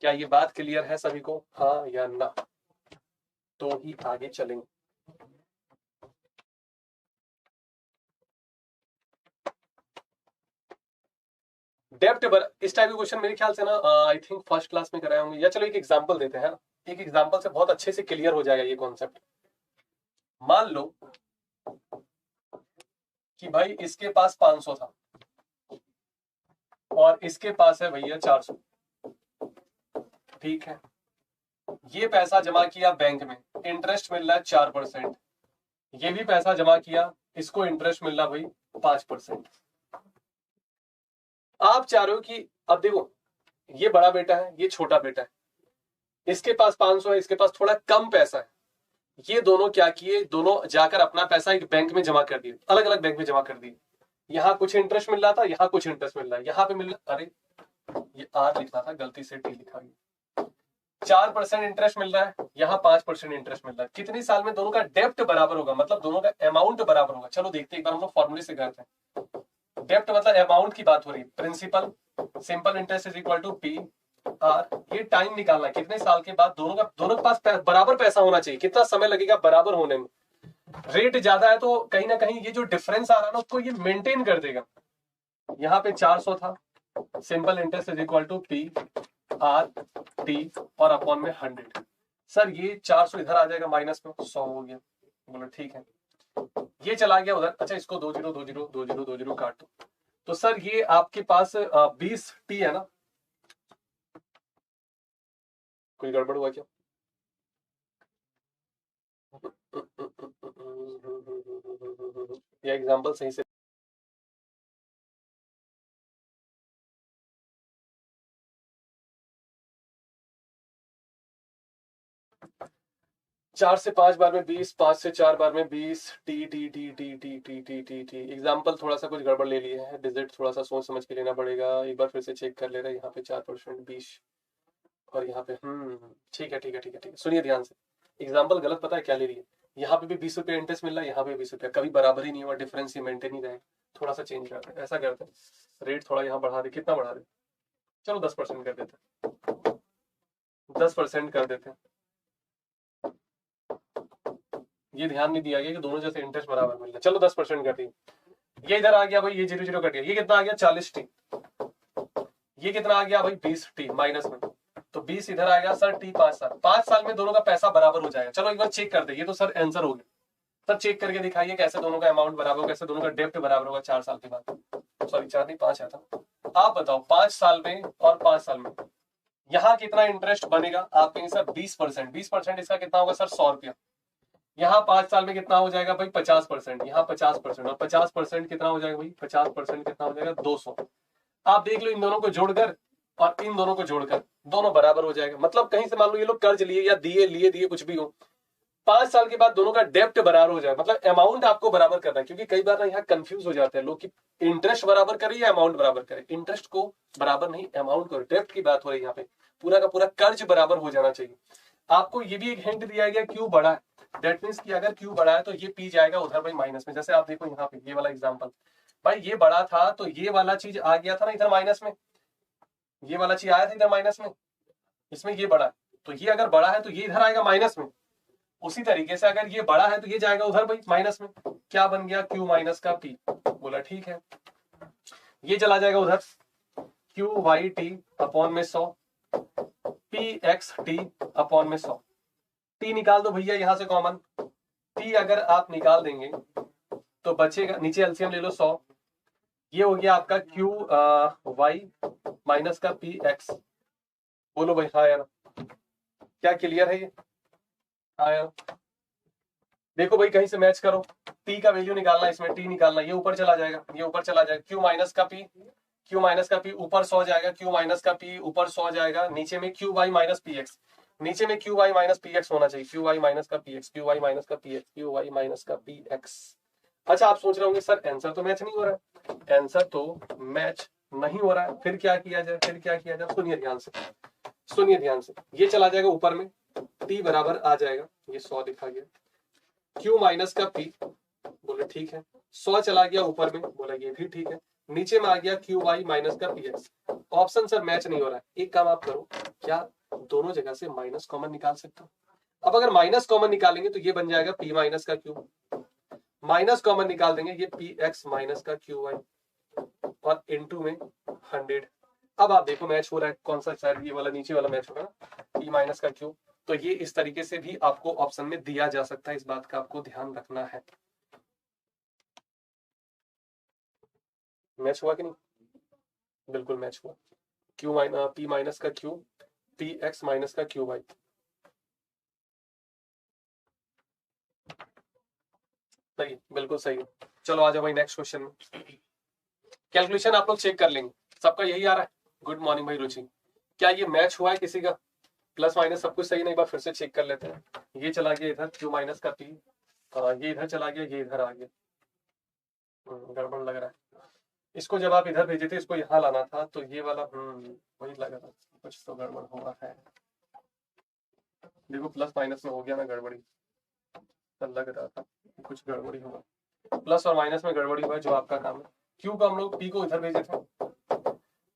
क्या ये बात क्लियर है सभी को, हाँ या ना? तो ही आगे चलेंगे। डेप्थ इस टाइप के क्वेश्चन मेरे ख्याल से ना आई थिंक फर्स्ट क्लास में कराए होंगे, या चलो एक एग्जांपल देते हैं ना, एक एग्जांपल से बहुत अच्छे से क्लियर हो जाएगा ये कॉन्सेप्ट। मान लो कि भाई इसके पास 500 था और इसके पास है भैया 400, ठीक है। ये पैसा जमा किया बैंक में, इंटरेस्ट मिल रहा है 4%। ये भी पैसा जमा किया, इसको इंटरेस्ट मिल रहा भाई 5%। आप चाह रहे हो कि अब देखो ये बड़ा बेटा है, ये छोटा बेटा है, इसके पास 500 है, इसके पास थोड़ा कम पैसा है। ये दोनों क्या किए, दोनों जाकर अपना पैसा एक बैंक में जमा कर दिए, अलग अलग बैंक में जमा कर दिए। यहां कुछ इंटरेस्ट मिल रहा था, यहां कुछ इंटरेस्ट मिल रहा है, यहां पे मिल रहा, अरे ये आर लिखना था, गलती से टी लिखा गया। 4% इंटरेस्ट मिल रहा है, यहाँ 5% इंटरेस्ट मिल रहा है। कितनी साल में दोनों का डेप्ट बराबर होगा, मतलब दोनों का अमाउंट बराबर होगा? चलो देखते हैं, एक बार हम लोग फॉर्मूले से करते हैं। डेप्ट मतलब अमाउंट की बात हो रही है, principal simple interest is equal to P R. ये टाइम निकालना है, कितने साल के बाद दोनों के पास बराबर पैसा होना चाहिए, कितना समय लगेगा बराबर होने में। रेट ज्यादा है तो कहीं ना कहीं ये जो डिफरेंस आ रहा है ना उसको ये मेंटेन कर देगा। यहाँ पे 400 था, simple interest is equal to P R T और अपॉन में 100। सर ये 400 इधर आ जाएगा, माइनस में 100 हो गया। बोलो ठीक है, ये चला गया उधर। अच्छा इसको 20 काट दो। तो सर ये आपके पास 20 टी है ना? कोई गड़बड़ हुआ क्या? ये एग्जांपल सही से 4 से 5 बार में 20, 5 से 4 बार में 20, T T T T T T T T T. Example थोड़ा सा कुछ गड़बड़ ले लिए हैं, डिजिट थोड़ा सा सोच समझ के लेना पड़ेगा। एक बार फिर से चेक कर ले रहे हैं, यहाँ पे 4% 20 और यहाँ पे ठीक है ठीक है ठीक है ठीक है। सुनिए ध्यान से, एग्जाम्पल गलत पता है क्या ले रही है, यहाँ पे भी 20 रुपया इंटरेस्ट मिल रहा है, यहाँ पे 20 रुपया, कभी बराबर ही नहीं हुआ, डिफरेंस ही मेंटेन ही रहे। थोड़ा सा चेंज करते हैं, ऐसा करते हैं रेट थोड़ा यहाँ बढ़ा दे। कितना बढ़ा दे? चलो 10% कर देते हैं, 10% कर देते हैं। ये ध्यान नहीं दिया गया कि दोनों जैसे इंटरेस्ट बराबर मिल रहा है। चलो 10% कर दिए, ये इधर आ गया भाई, ये 0 कट गया, ये कितना आ गया 40 टी, ये कितना आ गया भाई 20 टी माइनस में, तो 20 इधर आ गया। सर टी 5 साल, 5 साल में दोनों का पैसा बराबर हो जाएगा। चलो एक बार चेक कर दे, ये तो सर आंसर हो गया। सर चेक करके दिखाइए कैसे दोनों का अमाउंट बराबर होगा, कैसे दोनों का डेप्ट बराबर होगा 4 साल के बाद। सॉरी 4 नहीं 5 आया था। आप बताओ 5 साल में और 5 साल में यहाँ कितना इंटरेस्ट बनेगा? आप कहेंगे सर 20%, 20% इसका कितना होगा सर 100 रुपया। यहाँ 5 साल में कितना हो जाएगा भाई 50%, यहाँ 50% और 50% कितना हो जाएगा भाई 50% कितना हो जाएगा 200। आप देख लो इन दोनों को जोड़कर और इन दोनों को जोड़कर दोनों बराबर हो जाएगा। मतलब कहीं से मान लो ये लोग कर्ज लिए या दिए कुछ भी हो, 5 साल के बाद दोनों का डेप्ट बराबर हो जाए, मतलब अमाउंट आपको बराबर करना है। क्योंकि कई बार ना यहाँ कंफ्यूज हो जाते हैं लोग कि इंटरेस्ट बराबर करे या अमाउंट बराबर करे। इंटरेस्ट को बराबर नहीं, अमाउंट को, डेप्ट की बात हो रही है यहाँ पे। पूरा का पूरा कर्ज बराबर हो जाना चाहिए। आपको ये भी एक हिंट दिया गया क्यू बड़ा है, दैट मीन्स कि अगर क्यू बड़ा है तो ये पी जाएगा उधर भाई माइनस में। जैसे आप देखो यहाँ पे ये वाला एग्जांपल, भाई ये बड़ा था तो ये वाला चीज आ गया था ना इधर माइनस में, ये वाला चीज आया था इधर माइनस में, इसमें ये बड़ा है तो ये अगर बड़ा है तो ये इधर आएगा माइनस में। उसी तरीके से अगर ये बड़ा है तो ये जाएगा उधर भाई माइनस में। क्या बन गया, Q माइनस का P। बोला ठीक है, ये चला जाएगा उधर, क्यू वाई टी अपॉन में 100, पी एक्स टी अपॉन में 100। टी निकाल दो भैया यहां से कॉमन, टी अगर आप निकाल देंगे तो बचेगा, नीचे एलसीएम ले लो 100, ये हो गया आपका क्यू वाई माइनस का पी एक्स। बोलो भाई हाँ यार, क्या क्लियर है ये? हाँ यार, देखो भाई कहीं से मैच करो, टी का वैल्यू निकालना, इसमें टी निकालना, ये ऊपर चला जाएगा, ये ऊपर चला जाएगा, क्यू माइनस का पी, क्यू माइनस का पी ऊपर 100 जाएगा, क्यू माइनस का पी ऊपर 100 जाएगा, नीचे में Q Y minus P X, नीचे में Q Y minus P X होना चाहिए, क्यू वाई माइनस का P X, Q Y minus का P X, Q Y minus का पी एक्स। अच्छा आप सोच रहे होंगे सर आंसर तो मैच नहीं हो रहा है, आंसर तो मैच नहीं हो रहा है, फिर क्या किया जाए, फिर क्या किया जाए? सुनिए ध्यान से, सुनिए ध्यान से, ये चला जाएगा ऊपर में, टी बराबर आ जाएगा, ये 100 लिखा गया, क्यू माइनस का पी, बोले ठीक है, 100 चला गया ऊपर में, बोला ये भी ठीक है, नीचे में आ गया क्यू वाई माइनस का P x. Option sir match नहीं हो रहा है, एक काम आप करो, क्या दोनों जगह से माइनस कॉमन निकाल सकते हो? अब अगर माइनस कॉमन निकालेंगे तो ये बन जाएगा पी माइनस का क्यू, माइनस कॉमन निकाल देंगे ये पी एक्स माइनस का क्यू वाई, और इनटू में 100। अब आप देखो मैच हो रहा है, कौन सा, शायद ये वाला नीचे वाला मैच होगा ना, पी माइनस का क्यू। तो ये इस तरीके से भी आपको ऑप्शन में दिया जा सकता है, इस बात का आपको ध्यान रखना है। मैच हुआ कि नहीं? बिल्कुल मैच हुआ, क्यू माइनस पी माइनस का क्यू, पी एक्स माइनस का क्यू वाई। सही, बिल्कुल सही। चलो आ जाओ भाई नेक्स्ट क्वेश्चन में, कैलकुलेशन आप लोग चेक कर लेंगे, सबका यही आ रहा है। गुड मॉर्निंग भाई रुचि, क्या ये मैच हुआ है किसी का? प्लस माइनस सब कुछ सही नहीं, एक बार फिर से चेक कर लेते हैं। ये चला गया इधर क्यू माइनस का पी, ये इधर चला गया, ये इधर आ गया, गड़बड़ लग रहा है। इसको जब आप इधर भेजे थे, इसको यहाँ लाना था, तो ये वाला वही लग रहा, कुछ तो गड़बड़ हुआ है। देखो प्लस माइनस में हो गया ना गड़बड़ी, लग रहा था कुछ गड़बड़ी हुआ, प्लस और माइनस में गड़बड़ी हुआ, जो आपका काम है। क्यू को हम लोग पी को इधर भेजे थे,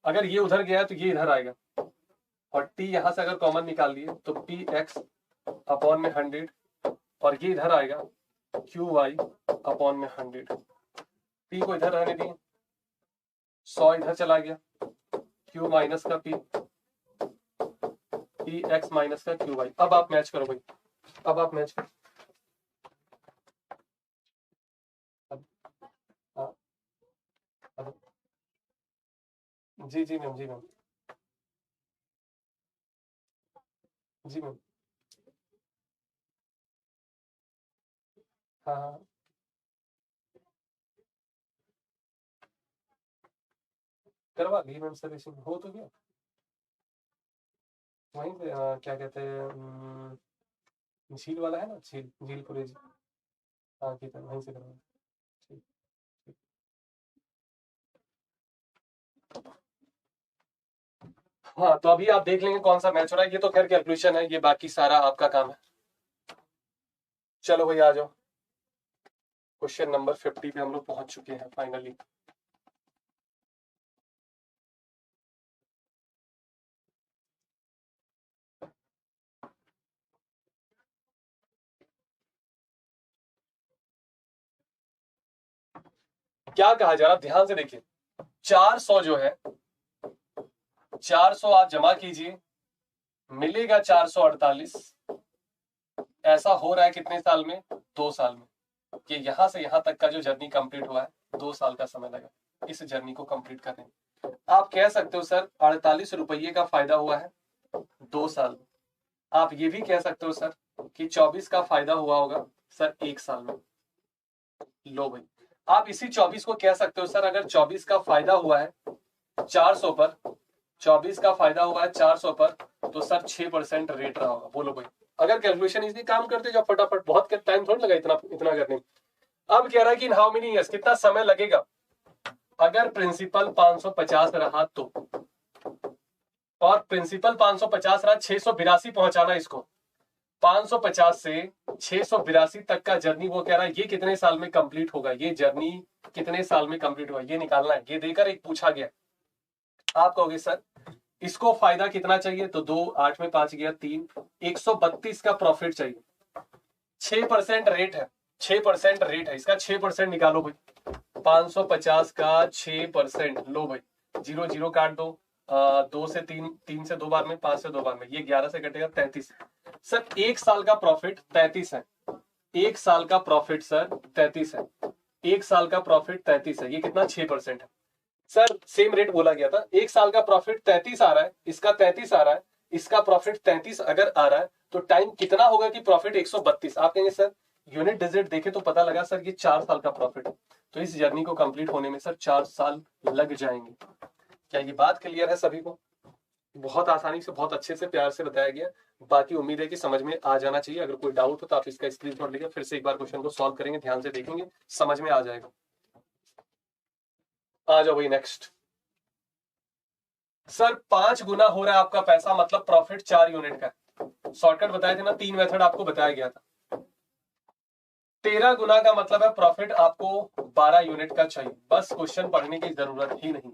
अगर ये उधर गया तो ये इधर आएगा, और टी यहां से अगर कॉमन निकाल लिए तो पी एक्स अपॉन में 100, और ये इधर आएगा क्यू वाई अपॉन में 100। पी को इधर रहने दिए, 100 इधर चला गया, क्यू माइनस का पी, पी एक्स माइनस का क्यू वाई। अब आप मैच करो भाई, अब आप मैच करो, जी जी मैम, जी मैम, जी मैम, हाँ हाँ करवा दी मैम, सर्विसिंग हो तो गया वहीं पे, क्या कहते हैं, झील वाला है ना, झील, झीलपुरी जी, हाँ ठीक है, वहीं से करवा, ठीक ठीक। हाँ तो अभी आप देख लेंगे कौन सा मैच हो रहा है, ये तो खैर कैलकुलेशन है, ये बाकी सारा आपका काम है। चलो भाई आ जाओ, क्वेश्चन नंबर 50 पे हम लोग पहुंच चुके हैं फाइनली। क्या कहा जा रहा, ध्यान से देखिए, 400 जो है, 400 आप जमा कीजिए, मिलेगा 448। ऐसा हो रहा है कितने साल में? 2 साल में। ये यहां से यहां तक का जो जर्नी कंप्लीट हुआ है, 2 साल का समय लगा इस जर्नी को कंप्लीट करने में। आप कह सकते हो सर 48 रुपये का फायदा हुआ है 2 साल में। आप ये भी कह सकते हो सर कि 24 का फायदा हुआ होगा सर 1 साल में। लो भाई, आप इसी 24 को कह सकते हो सर, अगर 24 का फायदा हुआ है 400 पर, 24 का फायदा हुआ है 400 पर, तो सर 6% रेट रहा होगा। बोलो भाई, अगर कैलकुलेशन इसी काम करते जाओ फटाफट, बहुत टाइम थोड़ा लगा इतना इतना करने में। अब कह रहा है कि इन हाउ मेनी ईयर्स, कितना समय लगेगा? अगर प्रिंसिपल 550 रहा तो, और प्रिंसिपल 550 रहा, 682 पहुंचाना इसको, 550 से 682 तक का जर्नी वो कह रहा है ये कितने साल में कंप्लीट होगा, ये जर्नी कितने साल में कंप्लीट होगा, ये निकालना है। ये देकर एक पूछा गया, आप कहोगे सर इसको फायदा कितना चाहिए, तो 2, 8 में 5 गया 3, 132 का प्रॉफिट चाहिए, 6% रेट है, 6% रेट है इसका, 6% निकालो भाई। 550 का 6%, लो भाई, 0 0 काट दो, 2 से 3, 3 से 2 बार में, 5 से 2 बार में, ये 11 से कटेगा 33। सर 1 साल का प्रॉफिट 33 है, 1 साल का प्रॉफिट सर 33 है, 1 साल का प्रॉफिट 33 है, ये कितना 6% है। सर सेम रेट बोला गया था, 1 साल का प्रॉफिट 33 आ रहा है, इसका 33 आ रहा है, इसका प्रॉफिट 33 अगर आ रहा है तो टाइम कितना होगा कि प्रॉफिट 132। आप कहेंगे सर यूनिट डिजिट देखे तो पता लगा सर ये 4 साल का प्रॉफिट है, तो इस जर्नी को कंप्लीट होने में सर 4 साल लग जाएंगे। क्या ये बात क्लियर है सभी को? बहुत आसानी से, बहुत अच्छे से, प्यार से बताया गया। बाकी उम्मीद है कि समझ में आ जाना चाहिए। अगर कोई डाउट हो तो आप इसका स्क्रीनशॉट लेकर फिर से एक बार क्वेश्चन को सॉल्व करेंगे, ध्यान से देखेंगे, समझ में आ जाएगा। आ जाओ भाई नेक्स्ट। सर 5 गुना हो रहा है आपका पैसा, मतलब प्रॉफिट 4 यूनिट का। शॉर्टकट बताए थे ना, 3 मेथड आपको बताया गया था। 13 गुना का मतलब है प्रॉफिट आपको 12 यूनिट का चाहिए, बस क्वेश्चन पढ़ने की जरूरत ही नहीं।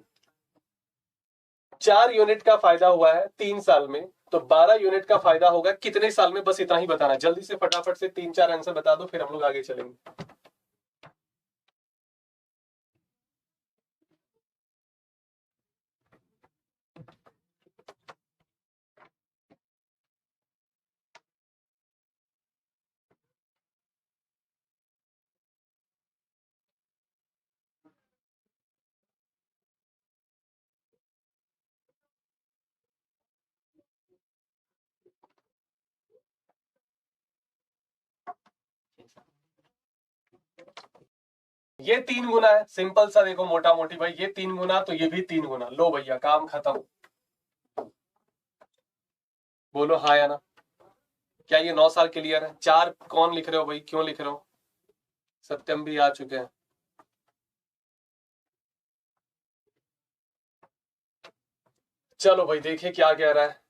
4 यूनिट का फायदा हुआ है 3 साल में, तो 12 यूनिट का फायदा होगा कितने साल में, बस इतना ही बताना। जल्दी से फटाफट से 3 4 आंसर बता दो, फिर हम लोग आगे चलेंगे। ये 3 गुना है, सिंपल सा देखो, मोटा मोटी भाई, ये 3 गुना तो ये भी 3 गुना। लो भैया काम खत्म। बोलो हाँ या ना। क्या ये 9 साल क्लियर है? 4 कौन लिख रहे हो भाई, क्यों लिख रहे हो? सत्यम भी आ चुके हैं। चलो भाई देखिए क्या कह रहा है।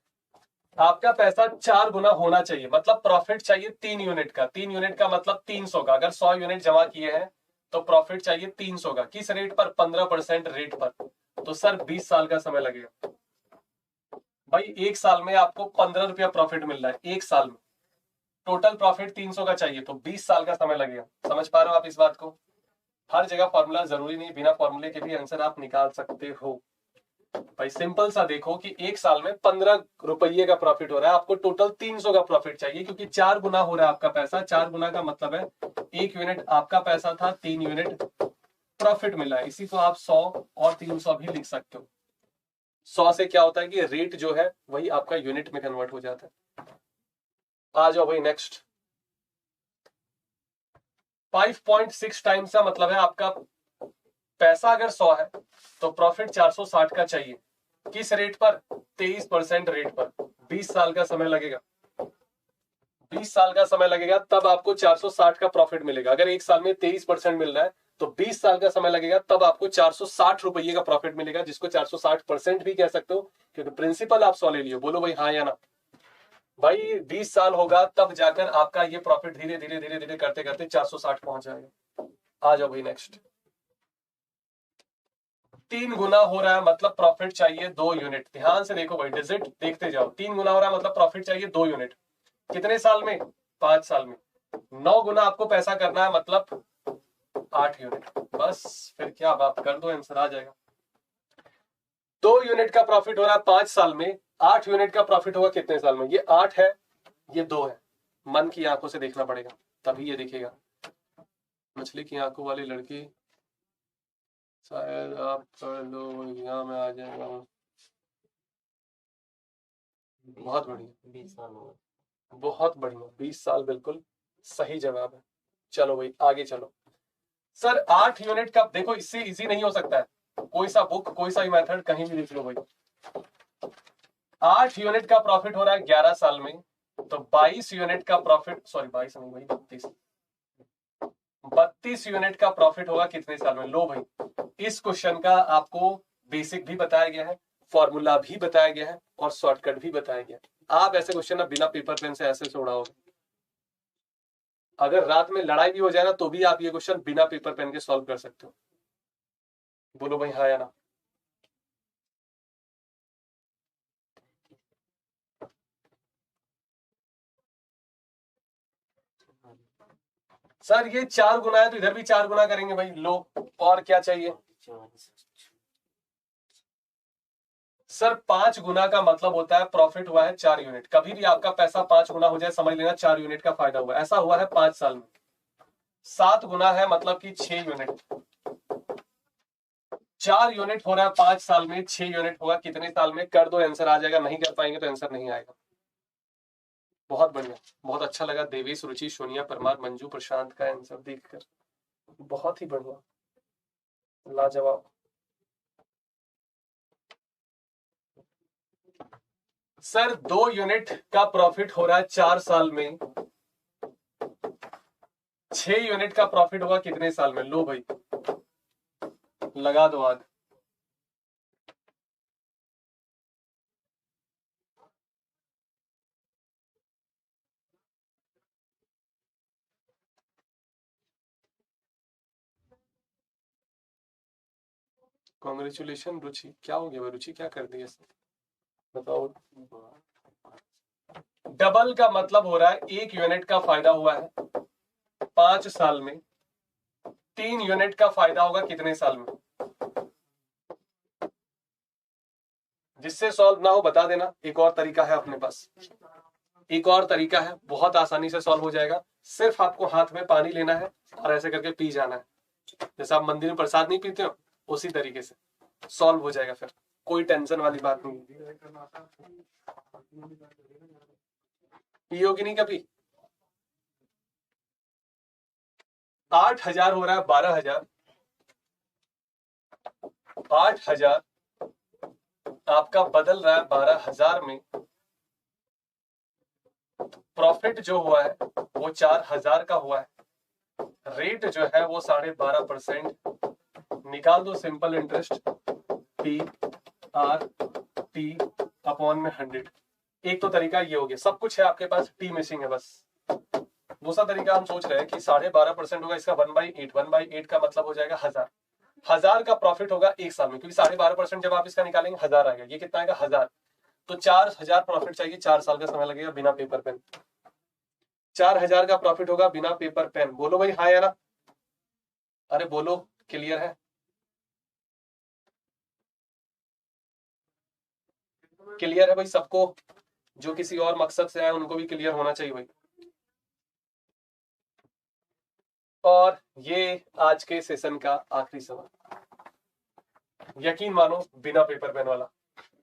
आपका पैसा 4 गुना होना चाहिए, मतलब प्रॉफिट चाहिए 3 यूनिट का। 3 यूनिट का मतलब 300 का। अगर 100 यूनिट जमा किए हैं तो प्रॉफिट चाहिए 300 का। किस रेट पर? 15% रेट पर। तो सर 20 साल का समय लगेगा भाई। 1 साल में आपको 15 रुपया प्रॉफिट मिल रहा है, 1 साल में। टोटल प्रॉफिट 300 का चाहिए, तो 20 साल का समय लगेगा। समझ पा रहे हो आप इस बात को? हर जगह फॉर्मूला जरूरी नहीं, बिना फॉर्मूले के भी आंसर आप निकाल सकते हो भाई। सिंपल सा देखो कि 1 साल में 15 रुपये का प्रॉफिट हो रहा है, आपको टोटल 300 का प्रॉफिट चाहिए, क्योंकि 4 गुना हो रहा है आपका पैसा। 4 गुना का मतलब है 1 यूनिट आपका पैसा था, 3 यूनिट प्रॉफिट मिला है। इसी को आप 100 और 300 भी लिख सकते हो। 100 से क्या होता है कि रेट जो है वही आपका यूनिट में कन्वर्ट हो जाता है। आ जाओ भाई नेक्स्ट। 5.6 टाइम्स का मतलब है आपका पैसा अगर 100 है तो प्रॉफिट 460 का चाहिए। किस रेट पर? 23% रेट पर। 20 साल का समय लगेगा। 20 साल का समय लगेगा, तब आपको 460 का प्रॉफिट मिलेगा। अगर 1 साल में 23% मिल रहा है तो 20 साल का समय लगेगा, तब आपको 460 रुपये का प्रॉफिट मिलेगा, जिसको 460% भी कह सकते हो, क्योंकि प्रिंसिपल आप 100 ले लियो। बोलो भाई हाँ या ना। भाई 20 साल होगा तब जाकर आपका ये प्रॉफिट धीरे धीरे धीरे धीरे करते करते 460 पहुंच जाएगा। आ जाओ भाई नेक्स्ट। 3 गुना हो रहा है मतलब प्रॉफिट चाहिए 2 यूनिट। ध्यान से देखो भाई, डिजिट देखते जाओ। 3 गुना हो रहा है मतलब प्रॉफिट चाहिए 2 यूनिट। कितने साल में? 5 साल में। 9 गुना आपको पैसा करना है, मतलब 8 यूनिट। बस फिर क्या, अब आप कर दो, आंसर आ जाएगा। 2 यूनिट का प्रॉफिट हो रहा है 5 साल में, 8 यूनिट का प्रॉफिट होगा कितने साल में? ये 8 है, ये 2 है। मन की आंखों से देखना पड़ेगा, तभी ये दिखेगा। मछली की आंखों वाली लड़की, शायद आप कर लो, एग्जाम में आ जाएगा। बहुत बढ़िया, 20 साल हो गए। बहुत बढ़िया, 20 साल बिल्कुल सही जवाब है। चलो भाई आगे चलो। सर 8 यूनिट का देखो, इससे इजी नहीं हो सकता है। कोई सा बुक, कोई सा मेथड कहीं भी लिख लो भाई। 8 यूनिट का प्रॉफिट हो रहा है 11 साल में, तो 22 यूनिट का प्रॉफिट, सॉरी 22 नहीं भाई, 32 यूनिट का प्रॉफिट होगा कितने साल में? लो भाई, इस क्वेश्चन का आपको बेसिक भी बताया गया है, फॉर्मूला भी बताया गया है, और शॉर्टकट भी बताया गया है। आप ऐसे क्वेश्चन ना बिना पेपर पेन से ऐसे से उड़ाओगे। अगर रात में लड़ाई भी हो जाए ना, तो भी आप ये क्वेश्चन बिना पेपर पेन के सॉल्व कर सकते हो। बोलो भाई हाँ या ना। सर ये 4 गुना है तो इधर भी 4 गुना करेंगे भाई, लो और क्या चाहिए। सर 5 गुना का मतलब होता है प्रॉफिट हुआ है 4 यूनिट। कभी भी आपका पैसा 5 गुना हो जाए समझ लेना 4 यूनिट का फायदा हुआ। ऐसा हुआ है 5 साल में। 7 गुना है मतलब कि 6 यूनिट। 4 यूनिट हो रहा है 5 साल में, 6 यूनिट होगा कितने साल में, कर दो आंसर आ जाएगा। नहीं कर पाएंगे तो आंसर नहीं आएगा। बहुत बढ़िया, बहुत अच्छा लगा देवेश, रुचि, सोनिया, परमार, मंजू, प्रशांत का आंसर देखकर। बहुत ही बढ़िया, लाजवाब। सर 2 यूनिट का प्रॉफिट हो रहा है 4 साल में, 6 यूनिट का प्रॉफिट होगा कितने साल में। लो भाई लगा दो आग। कॉन्ग्रेचुलेशन रुचि। क्या हो गया रुचि, क्या कर दिया बताओ। डबल का मतलब हो रहा है 1 यूनिट का फायदा हुआ है 5 साल में, 3 यूनिट का फायदा होगा कितने साल में। जिससे सॉल्व ना हो बता देना, एक और तरीका है अपने पास, एक और तरीका है, बहुत आसानी से सॉल्व हो जाएगा। सिर्फ आपको हाथ में पानी लेना है और ऐसे करके पी जाना है, जैसे आप मंदिर में प्रसाद नहीं पीते हो उसी तरीके से सॉल्व हो जाएगा। फिर कोई टेंशन वाली बात नहीं। पियोगी नहीं कभी। 8,000 हो रहा है 12,000, 8,000 आपका बदल रहा है 12,000 में। प्रॉफिट जो हुआ है वो 4,000 का हुआ है। रेट जो है वो 12.5%। निकाल दो simple interest, P R T upon में 100। एक तो तरीका ये हो गया, सब कुछ है आपके पास, टी मिसिंग है बस। दूसरा तरीका हम सोच रहे हैं कि 12.5% होगा, इसका 1/8, 1/8 का मतलब हो जाएगा 1,000। 1,000 का प्रॉफिट होगा 1 साल में, क्योंकि 12.5% जब आप इसका निकालेंगे 1,000 आएगा। ये कितना आएगा 1,000। तो 4,000 प्रॉफिट चाहिए, 4 साल का समय लगेगा बिना पेपर पेन। 4,000 का प्रॉफिट होगा बिना पेपर पेन। बोलो भाई हाँ या ना, अरे बोलो क्लियर है। क्लियर है भाई सबको, जो किसी और मकसद से आए उनको भी क्लियर होना चाहिए भाई। और ये आज के सेशन का आखिरी सवाल, यकीन मानो बिना पेपर पेन वाला।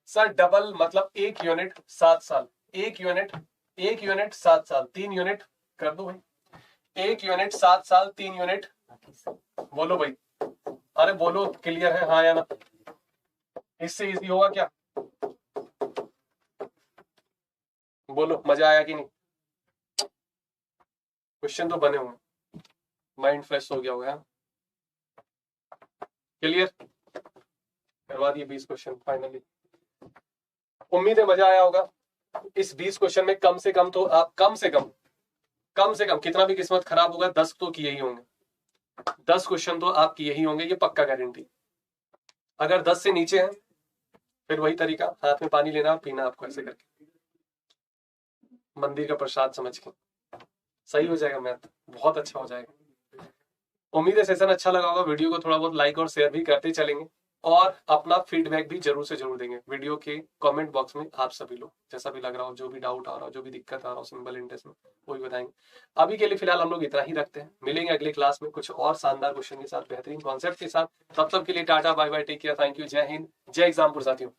सर डबल मतलब 1 यूनिट 7 साल, 1 यूनिट 1 यूनिट 7 साल, 3 यूनिट कर दो भाई। 1 यूनिट 7 साल, 3 यूनिट। बोलो भाई, अरे बोलो क्लियर है हाँ या ना, इससे इजी होगा क्या। बोलो मजा आया कि नहीं। क्वेश्चन तो बने होंगे, माइंड फ्रेश हो गया होगा। क्लियर, करवा दिए 20 क्वेश्चन फाइनली। उम्मीद है मजा आया होगा। इस 20 क्वेश्चन में कम से कम तो आप कम से कम कितना भी किस्मत खराब होगा 10 तो किए ही होंगे। 10 क्वेश्चन तो आप किए ही होंगे, ये पक्का गारंटी। अगर 10 से नीचे है फिर वही तरीका, हाथ में पानी लेना और पीना आपको ऐसे करके, मंदिर का प्रसाद समझ के। सही हो जाएगा मैथ, बहुत अच्छा हो जाएगा। उम्मीद है सेशन अच्छा लगा होगा। वीडियो को थोड़ा बहुत लाइक और शेयर भी करते चलेंगे, और अपना फीडबैक भी जरूर से जरूर देंगे वीडियो के कमेंट बॉक्स में। आप सभी लोग जैसा भी लग रहा हो, जो भी डाउट आ रहा हो, जो भी दिक्कत आ रहा हो सिंपल इंटरेस्ट में, वो भी बताएंगे। अभी के लिए फिलहाल हम लोग इतना ही रखते हैं, मिलेंगे अगली क्लास में कुछ और शानदार क्वेश्चन के साथ, बेहतरीन कॉन्सेप्ट के साथ। तब तक के लिए tata bye bye, take care, thank you, जय हिंद, जय एग्जामपुर साथियों।